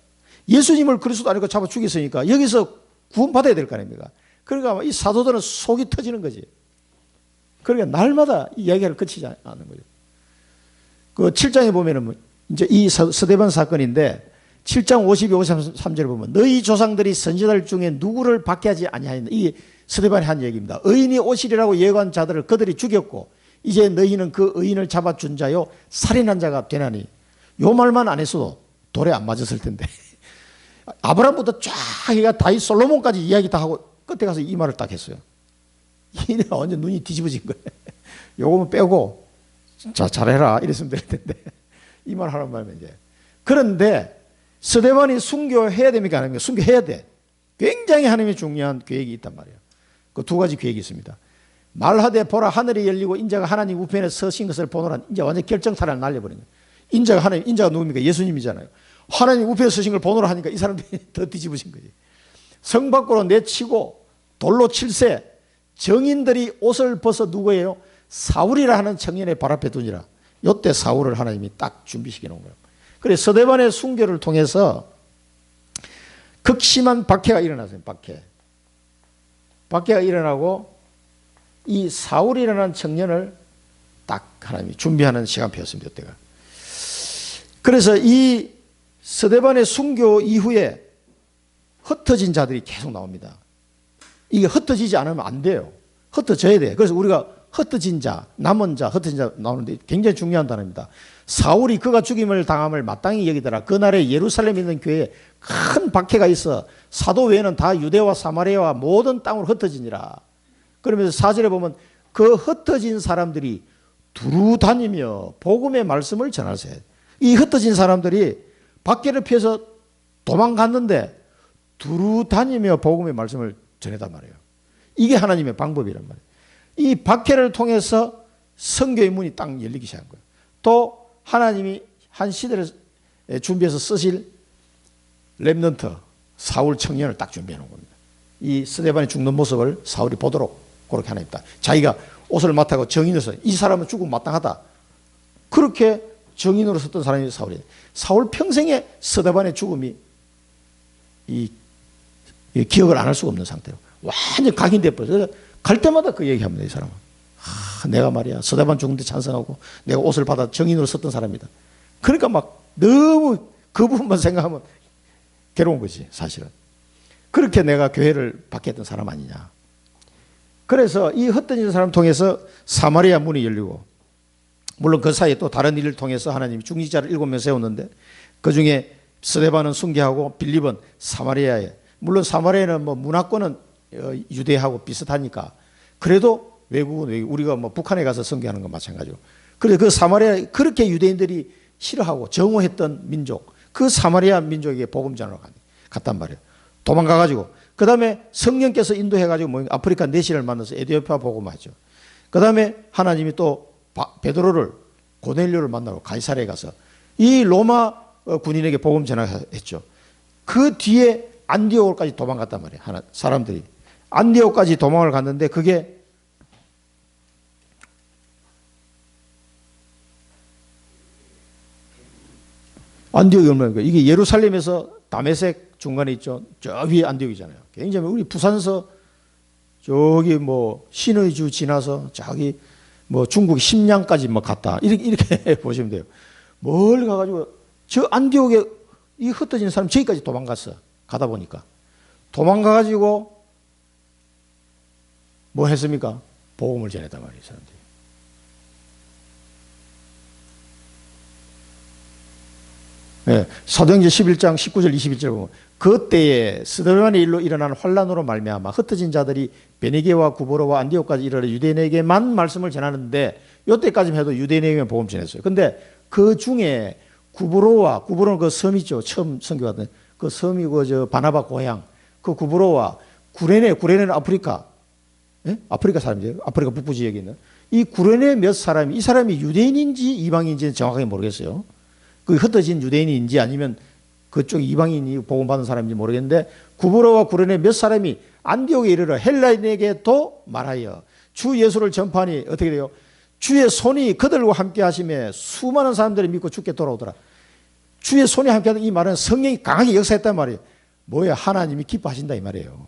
예수님을 그리스도 아니고 잡아 죽였으니까 여기서 구원받아야 될 거 아닙니까? 그러니까 이 사도들은 속이 터지는 거지. 그러니까 날마다 이 이야기를 그치지 않는 거죠. 그 7장에 보면은 이제 이 스데반 사건인데 7장 52, 53절에 보면 너희 조상들이 선지자들 중에 누구를 박해하지 아니하였나. 이 스데반이 한 얘기입니다. 의인이 오시리라고 예고한 자들을 그들이 죽였고 이제 너희는 그 의인을 잡아준 자요 살인한 자가 되나니. 요 말만 안 했어도 돌에 안 맞았을 텐데 아브라함부터 쫙 해가 다윗 솔로몬까지 이야기 다 하고 끝에 가서 이 말을 딱 했어요. 이내 완전 눈이 뒤집어진 거예요. 요거만 빼고 자 잘해라 이랬으면 될 텐데 이 말 하는 말면 이제. 그런데 스데반이 순교해야 됩니까 안 됩니까? 순교해야 돼. 굉장히 하나님의 중요한 계획이 있단 말이에요. 그 두 가지 계획이 있습니다. 말하되 보라 하늘이 열리고 인자가 하나님 우편에 서신 것을 보노라. 이제 완전 결정타를 날려버린 거예요. 인자가 누굽니까? 예수님이잖아요. 하나님 우편에 서신 걸 보노라 하니까 이 사람들이 더 뒤집어진 거지. 성 밖으로 내치고 돌로 칠세 정인들이 옷을 벗어 누구예요? 사울이라 하는 청년의 발 앞에 두니라. 이때 사울을 하나님이 딱 준비시켜 놓은 거예요. 그래서 스데반의 순교를 통해서 극심한 박해가 일어났어요. 박해가 일어나고 이 사울이라는 청년을 딱 하나님이 준비하는 시간표였습니다. 이때가. 그래서 이 스데반의 순교 이후에 흩어진 자들이 계속 나옵니다. 이게 흩어지지 않으면 안 돼요. 흩어져야 돼. 그래서 우리가 흩어진 자, 남은 자, 흩어진 자 나오는데 굉장히 중요한 단어입니다. 사울이 그가 죽임을 당함을 마땅히 여기더라. 그날에 예루살렘에 있는 교회에 큰 박해가 있어 사도 외에는 다 유대와 사마리아와 모든 땅으로 흩어지니라. 그러면서 4절에 보면 그 흩어진 사람들이 두루 다니며 복음의 말씀을 전하세요. 이 흩어진 사람들이 박해를 피해서 도망갔는데 두루 다니며 복음의 말씀을 전했단 말이에요. 이게 하나님의 방법이란 말이에요. 이 박해를 통해서 선교의 문이 딱 열리기 시작한 거예요. 또 하나님이 한 시대를 준비해서 쓰실 렘넌트 사울 청년을 딱 준비해 놓은 겁니다. 이 스데반이 죽는 모습을 사울이 보도록 그렇게 하나님 딱 자기가 옷을 맡아고 정인으로서 이 사람은 죽으면 마땅하다. 그렇게 정인으로 섰던 사람이 사울이에요. 사울 평생에 스데반의 죽음이 이 기억을 안 할 수가 없는 상태로 완전 각인돼 버려서 갈 때마다 그 얘기합니다. 이 사람은 내가 말이야 스데반 죽는데 찬성하고 내가 옷을 받아 정인으로 섰던 사람이다. 그러니까 막 너무 그 부분만 생각하면 괴로운 거지 사실은. 그렇게 내가 교회를 박해했던 사람 아니냐. 그래서 이 흩어진 사람 통해서 사마리아 문이 열리고, 물론 그 사이에 또 다른 일을 통해서 하나님이 중직자를 7명 세웠는데 그 중에 스데반은 순교하고 빌립은 사마리아에, 물론 사마리아는 뭐 문화권은 유대하고 비슷하니까 그래도 외국은 외국, 우리가 뭐 북한에 가서 선교하는 건 마찬가지고. 그래서 그 사마리아 그렇게 유대인들이 싫어하고 정오했던 민족, 그 사마리아 민족에게 복음 전하러 갔단 말이에요. 도망가가지고 그 다음에 성령께서 인도해가지고 뭐 아프리카 내시를 만나서 에티오피아 복음하죠. 그 다음에 하나님이 또 베드로를 고넬료를 만나고 가이사랴에 가서 이 로마 군인에게 복음 전하했죠. 그 뒤에 안디옥까지 도망갔단 말이에요. 사람들이 안디옥까지 도망을 갔는데 그게 안디옥이 얼마입니까? 이게 예루살렘에서 다메섹 중간에 있죠. 저 위에 안디옥이잖아요. 굉장히 우리 부산서 저기 뭐 신의주 지나서 저기 뭐 중국 심양까지 뭐 갔다 이렇게 보시면 돼요. 멀리 가가지고 저 안디옥에 이 흩어진 사람 저기까지 도망갔어. 가다 보니까 도망가가지고 뭐 했습니까? 복음을 전했단 말이에요. 사람들이. 네, 사도행전 11장 19절 21절 보면 그때에 스데반의 일로 일어난 환란으로 말미암아 흩어진 자들이 베니게와 구브로와 안디옥까지 이르러 유대인에게만 말씀을 전하는데 이때까지만 해도 유대인에게만 복음 전했어요. 근데 그 중에 구브로는 그 섬이죠. 처음 선교하던 그 섬이 저 바나바 고향 그 구브로와 구레네는 아프리카, 예? 아프리카 사람이에요. 아프리카 북부 지역에 있는 이 구레네 몇 사람이, 이 사람이 유대인인지 이방인지는 정확하게 모르겠어요. 그 흩어진 유대인인지 아니면 그쪽 이방인이 복음받은 사람인지 모르겠는데 구브로와 구레네 몇 사람이 안디옥에 이르러 헬라인에게도 말하여 주 예수를 전파하니 어떻게 돼요? 주의 손이 그들과 함께 하심에 수많은 사람들이 믿고 주께 돌아오더라. 주의 손이 함께 하는 이 말은 성령이 강하게 역사했단 말이에요. 뭐야? 하나님이 기뻐하신다 이 말이에요.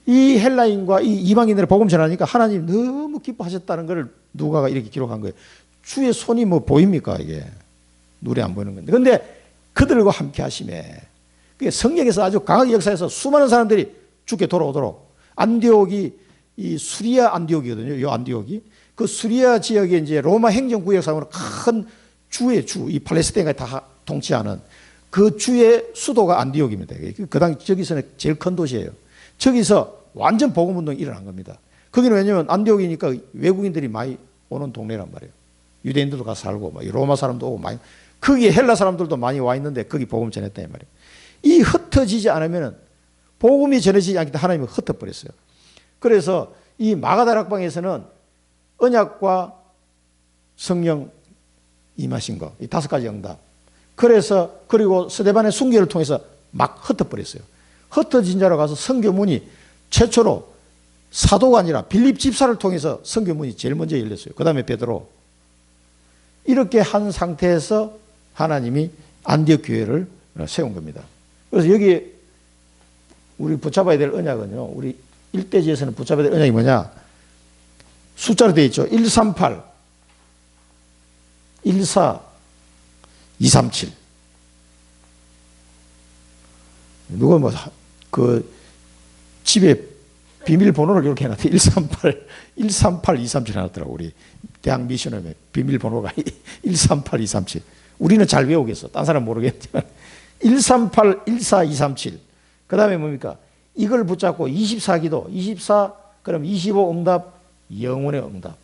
이 헬라인과 이 이방인들의 복음 전하니까 하나님 너무 기뻐하셨다는 걸 누가가 이렇게 기록한 거예요. 주의 손이 뭐 보입니까 이게? 눈에 안 보이는 건데. 근데 그들과 함께 하심에 성령에서 아주 강하게 역사해서 수많은 사람들이 주께 돌아오도록 안디옥이 이 수리아 안디옥이거든요. 이 안디옥이 그 수리아 지역에 이제 로마 행정구역상으로 큰 주의 주, 이 팔레스타인까지 다 통치하는 그 주의 수도가 안디옥입니다. 그 당 저기서는 제일 큰 도시예요. 저기서 완전 복음 운동이 일어난 겁니다. 거기는 왜냐하면 안디옥이니까 외국인들이 많이 오는 동네란 말이에요. 유대인들도 가서 살고 로마 사람도 오고 많이. 거기에 헬라 사람들도 많이 와 있는데 거기 복음 전했다 이 말이에요. 이 흩어지지 않으면 복음이 전해지지 않기 때문에 하나님은 흩어버렸어요. 그래서 이 마가다락방에서는 언약과 성령 임하신 거, 이 5가지 응답. 그래서 그리고 스데반의 순교를 통해서 막 흩어버렸어요. 흩어진 자로 가서 선교문이 최초로 사도가 아니라 빌립 집사를 통해서 선교문이 제일 먼저 열렸어요. 그 다음에 베드로. 이렇게 한 상태에서 하나님이 안디옥 교회를 세운 겁니다. 그래서 여기 우리 붙잡아야 될 언약은요. 우리 일대지에서는 붙잡아야 될 언약이 뭐냐. 숫자로 되어 있죠. 138, 14, 237. 누가 뭐 그 집에 비밀번호를 이렇게 해놨대. 138-237 해놨더라고. 우리 대학 미션홈에 비밀번호가 138-237. 우리는 잘 외우겠어. 딴 사람 모르겠지만. 138-14237. 그 다음에 뭡니까? 이걸 붙잡고 24기도, 24, 그럼 25 응답, 영혼의 응답.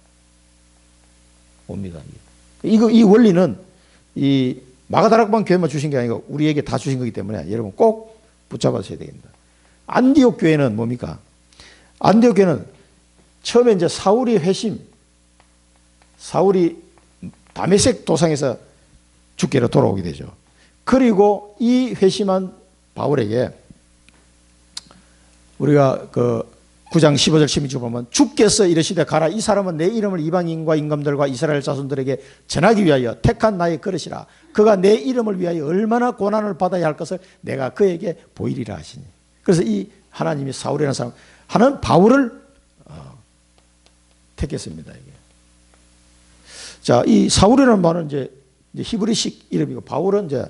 옵니다. 이 원리는 이 마가다락방 교회만 주신 게 아니고 우리에게 다 주신 거기 때문에 여러분 꼭 붙잡아주셔야 되겠습니다. 안디옥 교회는 뭡니까? 안디옥 교회는 처음에 이제 사울이 다메섹 도상에서 죽게로 돌아오게 되죠. 그리고 이 회심한 바울에게 우리가 그 9장 15절 16절 보면 주께서 이르시되 가라 이 사람은 내 이름을 이방인과 임금들과 이스라엘 자손들에게 전하기 위하여 택한 나의 그릇이라 그가 내 이름을 위하여 얼마나 고난을 받아야 할 것을 내가 그에게 보이리라 하시니. 그래서 이 하나님이 사울이라는 사람 하는 바울을 택했습니다. 이게. 자, 이 사울이라는 말은 이제 히브리식 이름이고 바울은 이제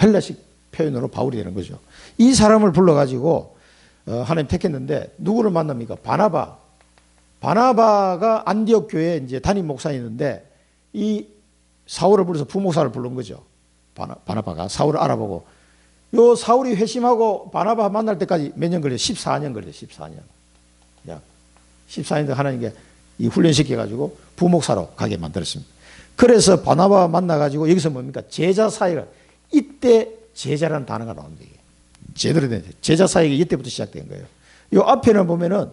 헬라식 표현으로 바울이 되는 거죠. 이 사람을 불러가지고 하나님 택했는데 누구를 만납니까? 바나바가 안디옥 교회에 이제 담임 목사였는데 이 사울을 불러서 부목사를 부른 거죠. 바나바가 사울을 알아보고 요 사울이 회심하고 바나바 만날 때까지 몇 년 걸려요? 14년 걸려요. 14년. 야, 14년 동안 하나님께 이 훈련시켜가지고 부목사로 가게 만들었습니다. 그래서 바나바 만나가지고 여기서 뭡니까? 제자 사이가 이때 제자라는 단어가 나옵니다. 제대로 된 제자 사역이 이때부터 시작된 거예요. 이 앞에는 보면은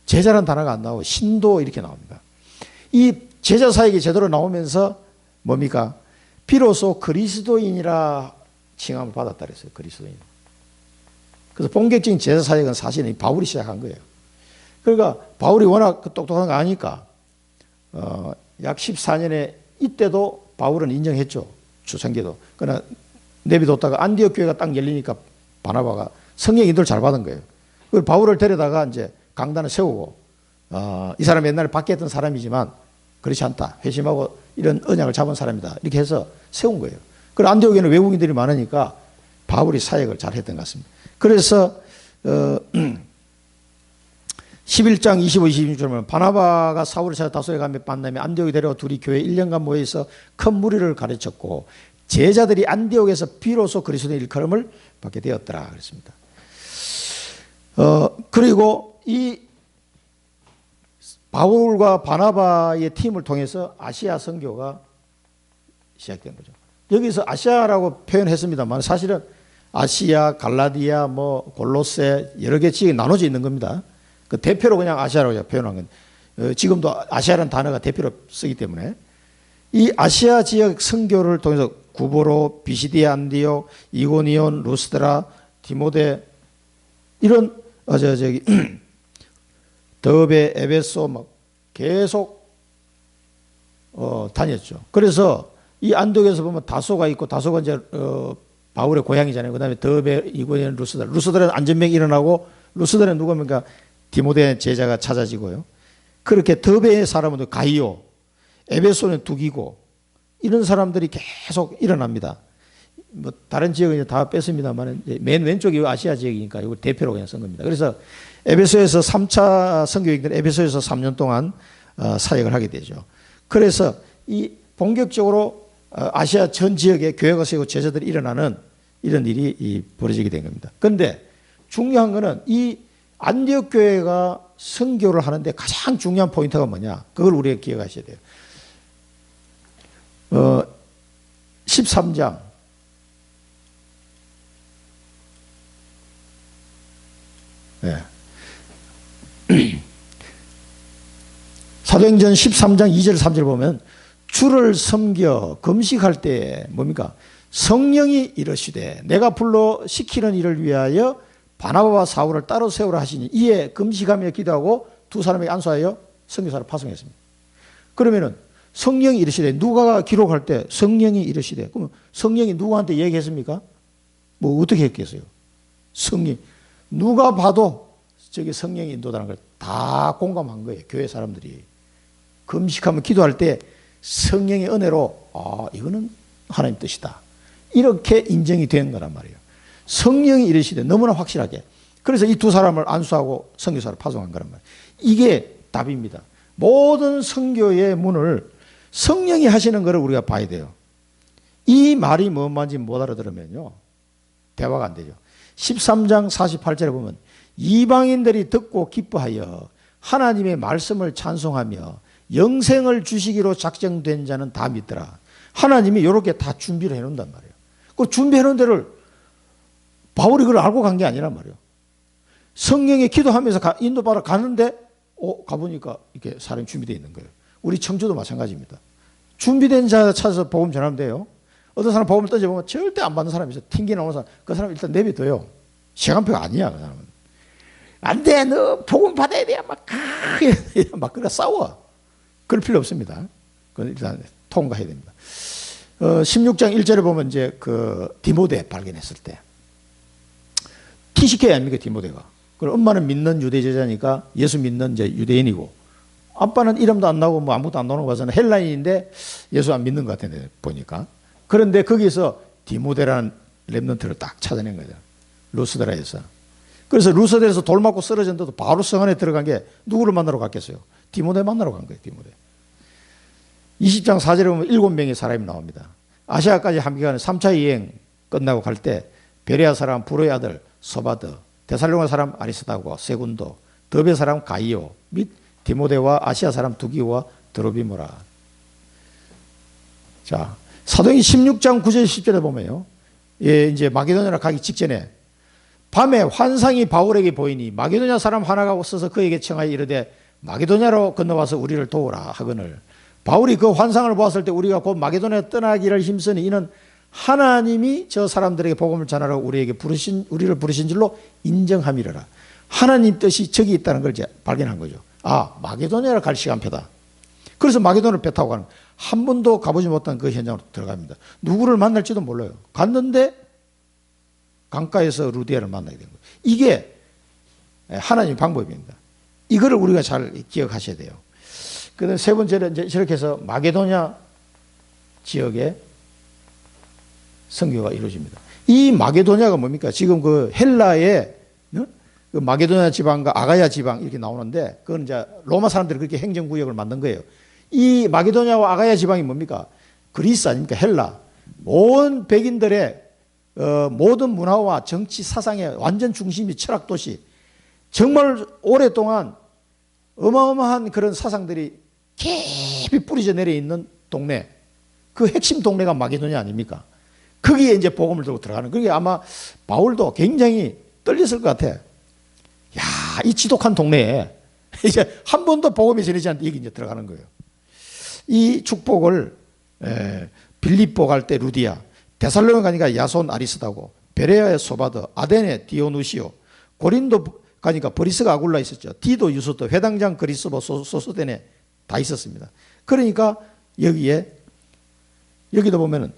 제자라는 단어가 안 나오고 신도 이렇게 나옵니다. 이 제자 사역이 제대로 나오면서 뭡니까? 비로소 그리스도인이라 칭함을 받았다 그랬어요. 그리스도인. 그래서 본격적인 제자 사역은 사실은 바울이 시작한 거예요. 그러니까 바울이 워낙 똑똑한 거 아니까 약 14년에 이때도 바울은 인정했죠. 초창기도. 그러나 내비뒀다가 안디옥 교회가 딱 열리니까 바나바가 성령 인도를 잘 받은 거예요. 그걸 바울을 데려다가 이제 강단을 세우고 이 사람 옛날에 밖에 했던 사람이지만 그렇지 않다. 회심하고 이런 언약을 잡은 사람이다. 이렇게 해서 세운 거예요. 그리고 안디옥에는 외국인들이 많으니까 바울이 사역을 잘 했던 것 같습니다. 그래서 11장 25, 26절 보면 바나바가 사울을 찾아 다소에 가며 만나며 안디옥에 데려와 둘이 교회 1년간 모여서 큰 무리를 가르쳤고 제자들이 안디옥에서 비로소 그리스도의 일컬음을 받게 되었더라 그랬습니다. 그리고 이 바울과 바나바의 팀을 통해서 아시아 선교가 시작된 거죠. 여기서 아시아라고 표현했습니다만 사실은 아시아, 갈라디아, 뭐 골로새 여러 개 지역이 나눠져 있는 겁니다. 그 대표로 그냥 아시아라고 표현한 건 지금도 아시아라는 단어가 대표로 쓰기 때문에 이 아시아 지역 선교를 통해서 구보로, 비시디아, 안디옥, 이고니온, 루스드라, 디모데 이런 더베, 에베소 막 계속 다녔죠. 그래서 이 안디옥에서 보면 다소가 있고 다소가 이제 바울의 고향이잖아요. 그다음에 더베, 이고니온, 루스드라. 루스드라는 안전병이 일어나고 루스드라는 누굽니까? 디모데 제자가 찾아지고요. 그렇게 더베의 사람은 가이오, 에베소는 두기고 이런 사람들이 계속 일어납니다. 뭐 다른 지역은 이제 다 뺐습니다만 맨 왼쪽이 아시아 지역이니까 이걸 대표로 그냥 쓴 겁니다. 그래서 에베소에서 3차 선교행들 에베소에서 3년 동안 사역을 하게 되죠. 그래서 이 본격적으로 아시아 전 지역에 교회가 세우고 제자들이 일어나는 이런 일이 벌어지게 된 겁니다. 그런데 중요한 거는 이 안디옥 교회가 선교를 하는데 가장 중요한 포인트가 뭐냐? 그걸 우리가 기억하셔야 돼요. 13장 네. 사도행전 13장 2절 3절 보면 주를 섬겨 금식할 때 뭡니까? 성령이 이르시되 내가 불러 시키는 일을 위하여 바나바와 사울을 따로 세우라 하시니 이에 금식하며 기도하고 두 사람에게 안수하여 선교사를 파송했습니다. 그러면은 성령이 이르시되 누가 기록할 때 성령이 이르시되 그러면 성령이 누구한테 얘기했습니까? 뭐 어떻게 했겠어요? 성령 누가 봐도 저게 성령이 인도다는 걸 다 공감한 거예요. 교회 사람들이 금식하면 기도할 때 성령의 은혜로 이거는 하나님 뜻이다 이렇게 인정이 된 거란 말이에요. 성령이 이르시되 너무나 확실하게 그래서 이 두 사람을 안수하고 선교사를 파송한 거란 말이에요. 이게 답입니다. 모든 선교의 문을 성령이 하시는 것을 우리가 봐야 돼요. 이 말이 뭔 말인지 못 알아들으면요, 대화가 안 되죠. 13장 48절에 보면 이방인들이 듣고 기뻐하여 하나님의 말씀을 찬송하며 영생을 주시기로 작정된 자는 다 믿더라. 하나님이 이렇게 다 준비를 해놓는단 말이에요. 그 준비해놓은 데를 바울이 그걸 알고 간 게 아니란 말이에요. 성령이 기도하면서 인도받아 가는데 가보니까 이렇게 사람이 준비되어 있는 거예요. 우리 청주도 마찬가지입니다. 준비된 자 찾아서 복음 전하면 돼요. 어떤 사람 복음을 던져보면 절대 안 받는 사람이 있어요. 튕기 나오는 사람. 그 사람 일단 내비둬요. 시간표가 아니야, 그 사람은. 안 돼, 너 복음 받아야 돼. 막 그래 싸워. 그럴 필요 없습니다. 그건 일단 통과해야 됩니다. 16장 1절에 보면 이제 그 디모데 발견했을 때 티시케 아닙니까, 디모데가. 그리고 엄마는 믿는 유대 제자니까 예수 믿는 이제 유대인이고, 아빠는 이름도 안 나오고 뭐 아무것도 안 나오는 거 봐서는 헬라인인데 예수 안 믿는 것 같은데 보니까. 그런데 거기서 디모데라는 렘넌트를 딱 찾아낸 거죠. 루스드라에서. 그래서 루스드라에서 돌 맞고 쓰러졌는데도 바로 성 안에 들어간 게 누구를 만나러 갔겠어요? 디모데 만나러 간 거예요, 디모데. 20장 4절에 보면 7명의 사람이 나옵니다. 아시아까지 함께가는 3차 여행 끝나고 갈 때 베레아 사람 부로의 아들 소바드, 데살로니가 사람 아리스다고, 세군도, 더베 사람 가이오 및 디모데와 아시아 사람 두기오와 드로비모라. 자, 사도행전 16장 9절 10절에 보면요, 이제 마게도냐로 가기 직전에 밤에 환상이 바울에게 보이니 마게도냐 사람 하나가 없어서 그에게 청하여 이르되 마게도냐로 건너와서 우리를 도우라 하거늘, 바울이 그 환상을 보았을 때 우리가 곧 마게도냐에 떠나기를 힘쓰니 이는 하나님이 저 사람들에게 복음을 전하라고 우리를 부르신 줄로 인정함이라. 하나님 뜻이 저기 있다는 걸 이제 발견한 거죠. 아, 마게도냐로 갈 시간표다. 그래서 마게도냐를 배 타고 가는, 한 번도 가보지 못한 그 현장으로 들어갑니다. 누구를 만날지도 몰라요. 갔는데 강가에서 루디아를 만나게 된 거예요. 이게 하나님의 방법입니다. 이거를 우리가 잘 기억하셔야 돼요. 그다음 세 번째는 이제 저렇게 해서 마게도냐 지역에 선교가 이루어집니다. 이 마게도냐가 뭡니까? 지금 그 헬라의 그 마게도냐 지방과 아가야 지방 이렇게 나오는데, 그건 이제 로마 사람들이 그렇게 행정구역을 만든 거예요. 이 마게도냐와 아가야 지방이 뭡니까? 그리스 아닙니까? 헬라. 온 백인들의 모든 문화와 정치 사상의 완전 중심이 철학 도시. 정말 오랫동안 어마어마한 그런 사상들이 깊이 뿌리져 내려 있는 동네, 그 핵심 동네가 마게도냐 아닙니까? 거기에 이제 복음을 들고 들어가는. 그게 아마 바울도 굉장히 떨렸을 것 같아. 야, 이 지독한 동네에 이제 한 번도 복음이 전해지지 않는데 여기 이제 들어가는 거예요. 이 축복을 빌립보 갈 때 루디아, 데살로니가 가니까 야손 아리스다고, 베레아의 소바드, 아덴의 디오누시오, 고린도 가니까 브리스가 아굴라 있었죠. 디도 유소도, 회당장 그리스보 소소데네 다 있었습니다. 그러니까 여기도 보면은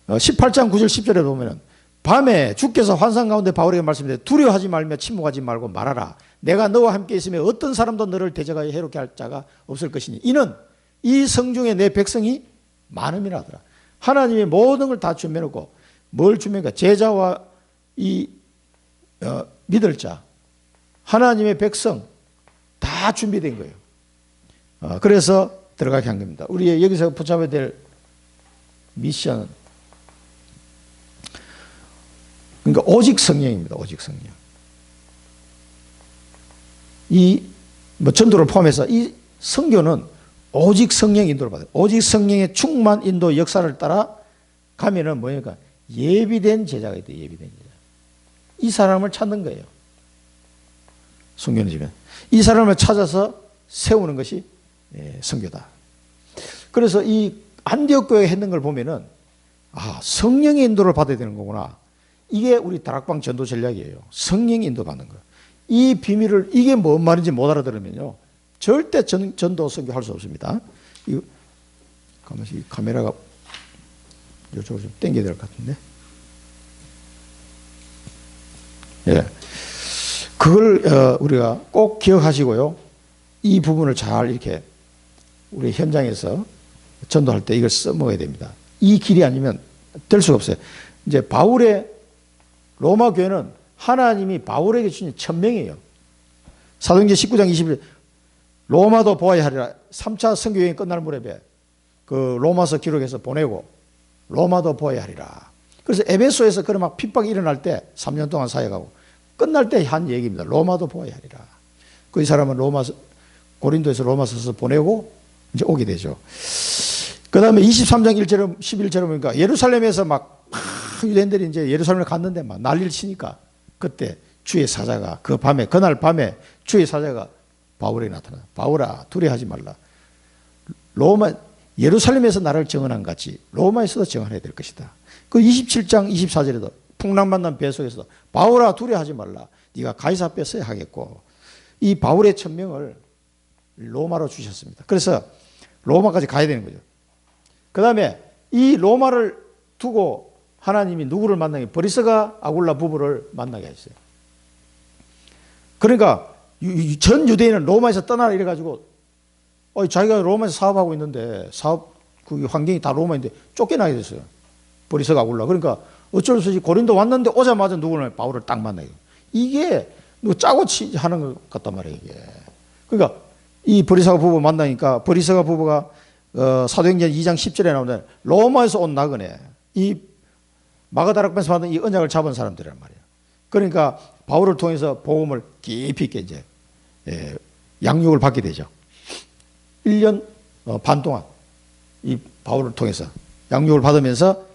18장 9절 10절에 보면은 밤에 주께서 환상 가운데 바울에게 말씀하시되 두려워하지 말며 침묵하지 말고 말하라. 내가 너와 함께 있으며 어떤 사람도 너를 대적하여 해롭게 할 자가 없을 것이니 이는 이 성중에 내 백성이 많음이라 하더라. 하나님이 모든 걸 다 준비해놓고 뭘 준비할까? 제자와 이 믿을 자, 하나님의 백성 다 준비된 거예요. 그래서 들어가게 한 겁니다. 우리 여기서 붙잡아야 될 미션은, 그러니까 오직 성령입니다. 오직 성령. 전도를 포함해서 이 선교는 오직 성령 인도를 받아요. 오직 성령의 충만 인도 역사를 따라 가면은 뭐니까 예비된 제자가 있대요. 예비된 제자. 이 사람을 찾는 거예요. 선교는 지금 이 사람을 찾아서 세우는 것이 선교다. 그래서 이 안디옥 교회에 했는 걸 보면은 성령의 인도를 받아야 되는 거구나. 이게 우리 다락방 전도 전략이에요. 성령 인도 받는 거. 이 비밀을, 이게 뭔 말인지 못 알아들으면요, 절대 전도 선교 할 수 없습니다. 이거 이 카메라가 이쪽으로 좀 당겨야 될 것 같은데. 예. 그걸 우리가 꼭 기억하시고요. 이 부분을 잘 이렇게 우리 현장에서 전도할 때 이걸 써먹어야 됩니다. 이 길이 아니면 될 수가 없어요. 이제 바울의 로마 교회는 하나님이 바울에게 주신 천명이에요. 사도행전 19장 21절 로마도 보아야 하리라. 3차 선교여행 끝날 무렵에 그 로마서 기록해서 보내고 로마도 보아야 하리라. 그래서 에베소에서 그런 막 핍박이 일어날 때 3년 동안 사역하고 끝날 때 한 얘기입니다. 로마도 보아야 하리라. 그 이 사람은 고린도에서 로마서서 보내고 이제 오게 되죠. 그 다음에 23장 1절, 11절에 보니까 예루살렘에서 막 유대인들이 이제 예루살렘에 갔는데 막 난리를 치니까 그때 주의 사자가 그날 밤에 주의 사자가 바울에게 나타나. 바울아, 두려워하지 말라. 예루살렘에서 나를 증언한 같이 로마에서도 증언해야 될 것이다. 그 27장 24절에도 풍랑만난 배 속에서 바울아, 두려워하지 말라. 네가 가이사 앞에 서야 하겠고. 이 바울의 천명을 로마로 주셨습니다. 그래서 로마까지 가야 되는 거죠. 그 다음에 이 로마를 두고 하나님이 누구를 만나게? 브리스가 아굴라 부부를 만나게 했어요. 그러니까 전 유대인은 로마에서 떠나라 이래가지고 자기가 로마에서 사업하고 있는데 그 환경이 다 로마인데 쫓겨나게 됐어요. 브리스가 아굴라. 그러니까 어쩔 수 없이 고린도 왔는데 오자마자 누구를 바울을 딱 만나요. 이게 짜고 하는 것 같단 말이에요. 이게. 그러니까 이 브리스가 부부 만나니까 브리스가 부부가 사도행전 2장 10절에 나오는데 로마에서 온 나그네 이 마가다락방에서 받은 이 언약을 잡은 사람들이란 말이에요. 그러니까 바울을 통해서 복음을 깊이 있게 이제 양육을 받게 되죠. 1년 반 동안 이 바울을 통해서 양육을 받으면서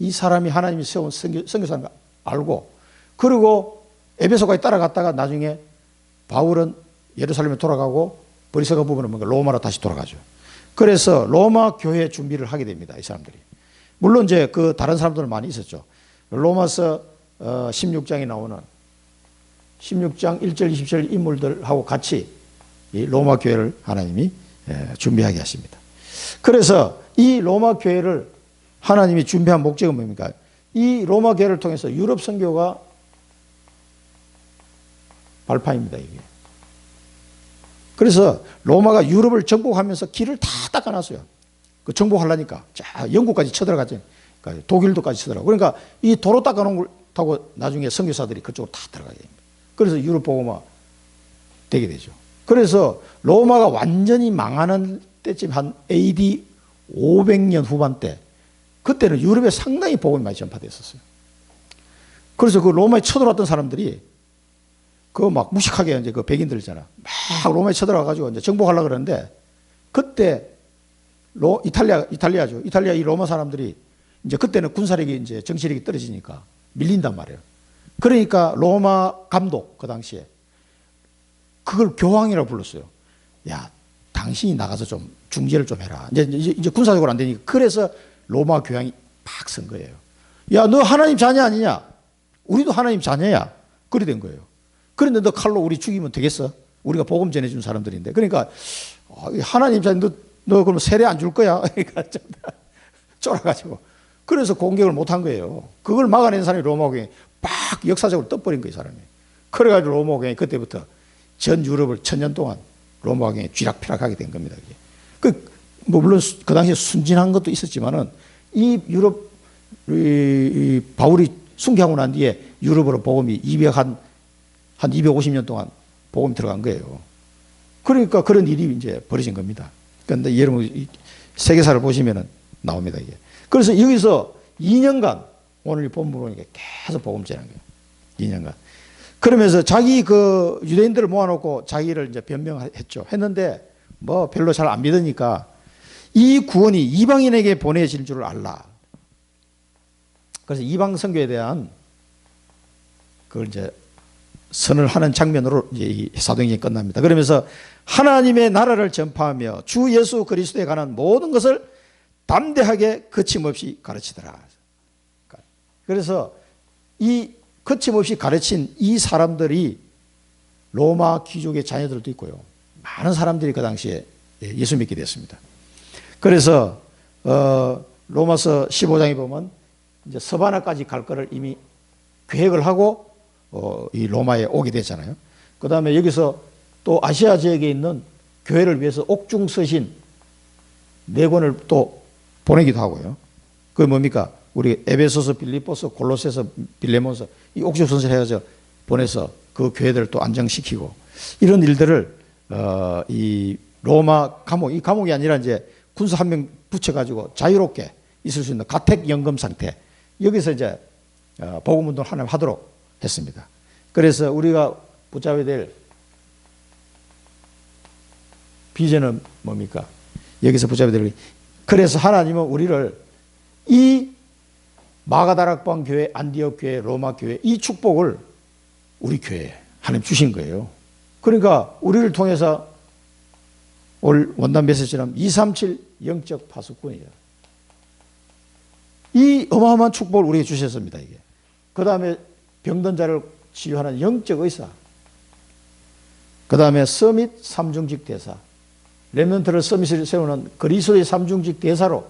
이 사람이 하나님이 세운 선교사인 걸 알고 그리고 에베소까지 따라갔다가 나중에 바울은 예루살렘에 돌아가고 브리스가 부부는 뭔가 로마로 다시 돌아가죠. 그래서 로마 교회 준비를 하게 됩니다. 이 사람들이. 물론 이제 그 다른 사람들은 많이 있었죠. 로마서 16장에 나오는 16장 1절 20절 인물들하고 같이 이 로마 교회를 하나님이 준비하게 하십니다. 그래서 이 로마 교회를 하나님이 준비한 목적은 뭡니까? 이 로마 교회를 통해서 유럽 선교가 발판입니다. 이게. 그래서 로마가 유럽을 정복하면서 길을 다 닦아놨어요. 그 정복하려니까 영국까지 쳐들어가죠. 그러니까 독일도까지 쳐들어가고. 그러니까 이 도로 닦아놓은 걸 타고 나중에 선교사들이 그쪽으로 다 들어가게 됩니다. 그래서 유럽 복음화 되게 되죠. 그래서 로마가 완전히 망하는 때쯤 한 AD 500년 후반때 그때는 유럽에 상당히 복음이 많이 전파됐었어요. 그래서 그 로마에 쳐들어왔던 사람들이 그거 막 무식하게 이제 그 백인들 있잖아. 막 로마에 쳐들어가가지고 이제 정복하려고 그러는데 그때 이탈리아죠. 이탈리아 이 로마 사람들이 이제 그때는 군사력이 이제 정치력이 떨어지니까 밀린단 말이에요. 그러니까 로마 감독 그 당시에 그걸 교황이라고 불렀어요. 야, 당신이 나가서 좀 중재를 좀 해라. 이제 군사적으로 안 되니까 그래서 로마 교황이 막 쓴 거예요. 야, 너 하나님 자녀 아니냐? 우리도 하나님 자녀야. 그래 된 거예요. 그런데 너 칼로 우리 죽이면 되겠어? 우리가 복음 전해준 사람들인데. 그러니까 하나님 자녀 너 그러면 세례 안 줄 거야? 그러니까 쫄아가지고. 그래서 공격을 못한 거예요. 그걸 막아낸 사람이 로마 교회 막 역사적으로 떠버린 거예요, 사람이. 그래가지고 로마 교회 그때부터 전 유럽을 1000년 동안 로마 교회에 쥐락펴락하게 된 겁니다. 뭐 물론 그 당시에 순진한 것도 있었지만은 이 유럽 이 바울이 순교하고 난 뒤에 유럽으로 복음이 한 250년 동안 복음이 들어간 거예요. 그러니까 그런 일이 이제 벌어진 겁니다. 그런데 여러분 세계사를 보시면은 나옵니다, 이게. 그래서 여기서 2년간 오늘 본문을 보니까 계속 복음 전한 거예요. 2년간. 그러면서 자기 그 유대인들을 모아놓고 자기를 이제 변명했죠. 했는데 뭐 별로 잘 안 믿으니까 이 구원이 이방인에게 보내질 줄 알라. 그래서 이방 선교에 대한 그걸 이제 선을 하는 장면으로 이제 이 사도행전이 끝납니다. 그러면서 하나님의 나라를 전파하며 주 예수 그리스도에 관한 모든 것을 담대하게 거침없이 가르치더라. 그래서 이 거침없이 가르친 이 사람들이 로마 귀족의 자녀들도 있고요. 많은 사람들이 그 당시에 예수 믿게 됐습니다. 그래서 로마서 15장에 보면 이제 서바나까지 갈 거를 이미 계획을 하고 이 로마에 오게 됐잖아요. 그 다음에 여기서 또 아시아 지역에 있는 교회를 위해서 옥중 서신 4권을 또 보내기도 하고요. 그게 뭡니까? 우리 에베소서, 빌립보서, 골로새서, 빌레몬서 이 옥주선서 해가지고 보내서 그 교회들을 또 안정시키고 이런 일들을 이 로마 감옥, 이 감옥이 아니라 이제 군사 한 명 붙여가지고 자유롭게 있을 수 있는 가택 연금 상태, 여기서 이제 복음 운동을 하나님 하도록 했습니다. 그래서 우리가 붙잡아야 될 비전은 뭡니까? 여기서 붙잡아야 될, 그래서 하나님은 우리를 이 마가다락방 교회, 안디옥 교회, 로마 교회 이 축복을 우리 교회에 하나님 주신 거예요. 그러니까 우리를 통해서 올 원단 메시지처럼 237 영적 파수꾼이에요. 이 어마어마한 축복을 우리에게 주셨습니다. 이게. 그 다음에 병든 자를 치유하는 영적 의사, 그 다음에 서밋 삼중직 대사, 렘넌트를 서밋을 세우는 그리스도의 삼중직 대사로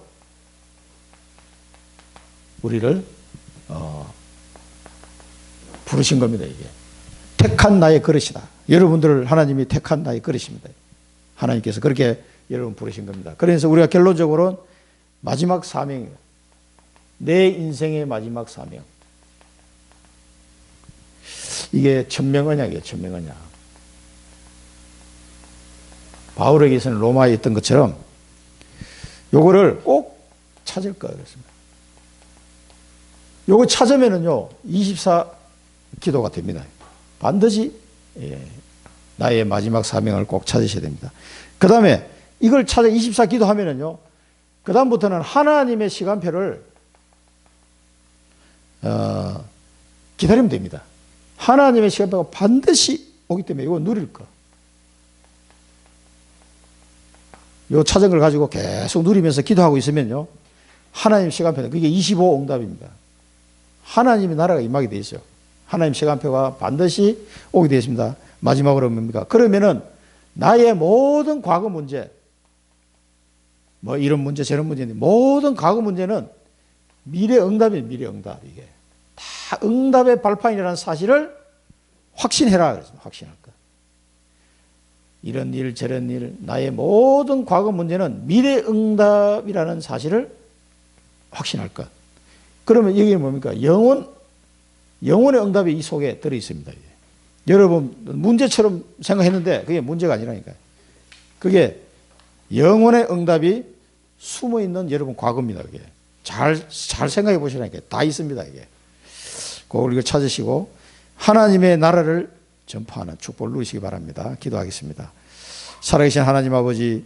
우리를 부르신 겁니다. 이게 택한 나의 그릇이다. 여러분들을 하나님이 택한 나의 그릇입니다. 하나님께서 그렇게 여러분 부르신 겁니다. 그래서 우리가 결론적으로는 마지막 사명이에요. 내 인생의 마지막 사명. 이게 천명언약이에요. 천명언약. 바울에게서는 로마에 있던 것처럼 요거를 꼭 찾을 거예요. 그렇습니다. 요거 찾으면은요 24 기도가 됩니다. 반드시 나의 마지막 사명을 꼭 찾으셔야 됩니다. 그 다음에 이걸 찾아 24 기도하면은요 그 다음부터는 하나님의 시간표를 기다리면 됩니다. 하나님의 시간표가 반드시 오기 때문에 이거 누릴 거. 요 찾은 걸 가지고 계속 누리면서 기도하고 있으면요 하나님 시간표는 그게 25 응답입니다. 하나님의 나라가 임하게 되어 있어요. 하나님 시간표가 반드시 오게 되어 있습니다. 마지막으로 뭡니까? 그러면은 나의 모든 과거 문제, 뭐 이런 문제 저런 문제인데 모든 과거 문제는 미래 응답이에요. 미래 응답. 이게 다 응답의 발판이라는 사실을 확신해라 그랬습니다. 확신할 것. 이런 일 저런 일 나의 모든 과거 문제는 미래 응답이라는 사실을 확신할 것. 그러면 이게 뭡니까? 영혼의 응답이 이 속에 들어 있습니다. 여러분 문제처럼 생각했는데 그게 문제가 아니라니까요. 그게 영혼의 응답이 숨어 있는 여러분 과거입니다. 그게 잘 생각해 보시라니까요. 다 있습니다. 이게 그걸 이거 찾으시고 하나님의 나라를 전파하는 축복을 누리시기 바랍니다. 기도하겠습니다. 살아계신 하나님 아버지,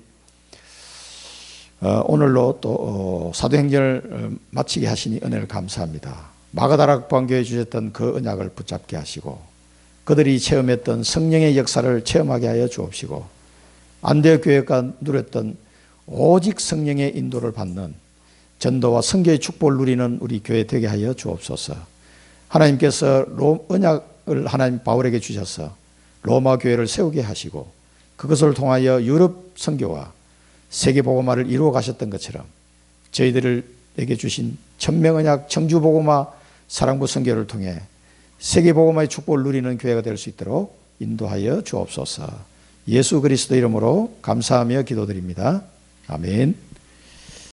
오늘로 또 사도행전을 마치게 하시니 은혜를 감사합니다. 마가다락방 교회에 주셨던 그 언약을 붙잡게 하시고 그들이 체험했던 성령의 역사를 체험하게 하여 주옵시고 안디옥 교회가 누렸던 오직 성령의 인도를 받는 전도와 선교의 축복을 누리는 우리 교회 되게 하여 주옵소서. 하나님께서 언약을 하나님 바울에게 주셔서 로마 교회를 세우게 하시고 그것을 통하여 유럽 선교와 세계 복음화를 이루어 가셨던 것처럼 저희들에게 주신 천명언약 청주복음화 사랑부 선교를 통해 세계 복음화의 축복을 누리는 교회가 될 수 있도록 인도하여 주옵소서. 예수 그리스도 이름으로 감사하며 기도드립니다. 아멘.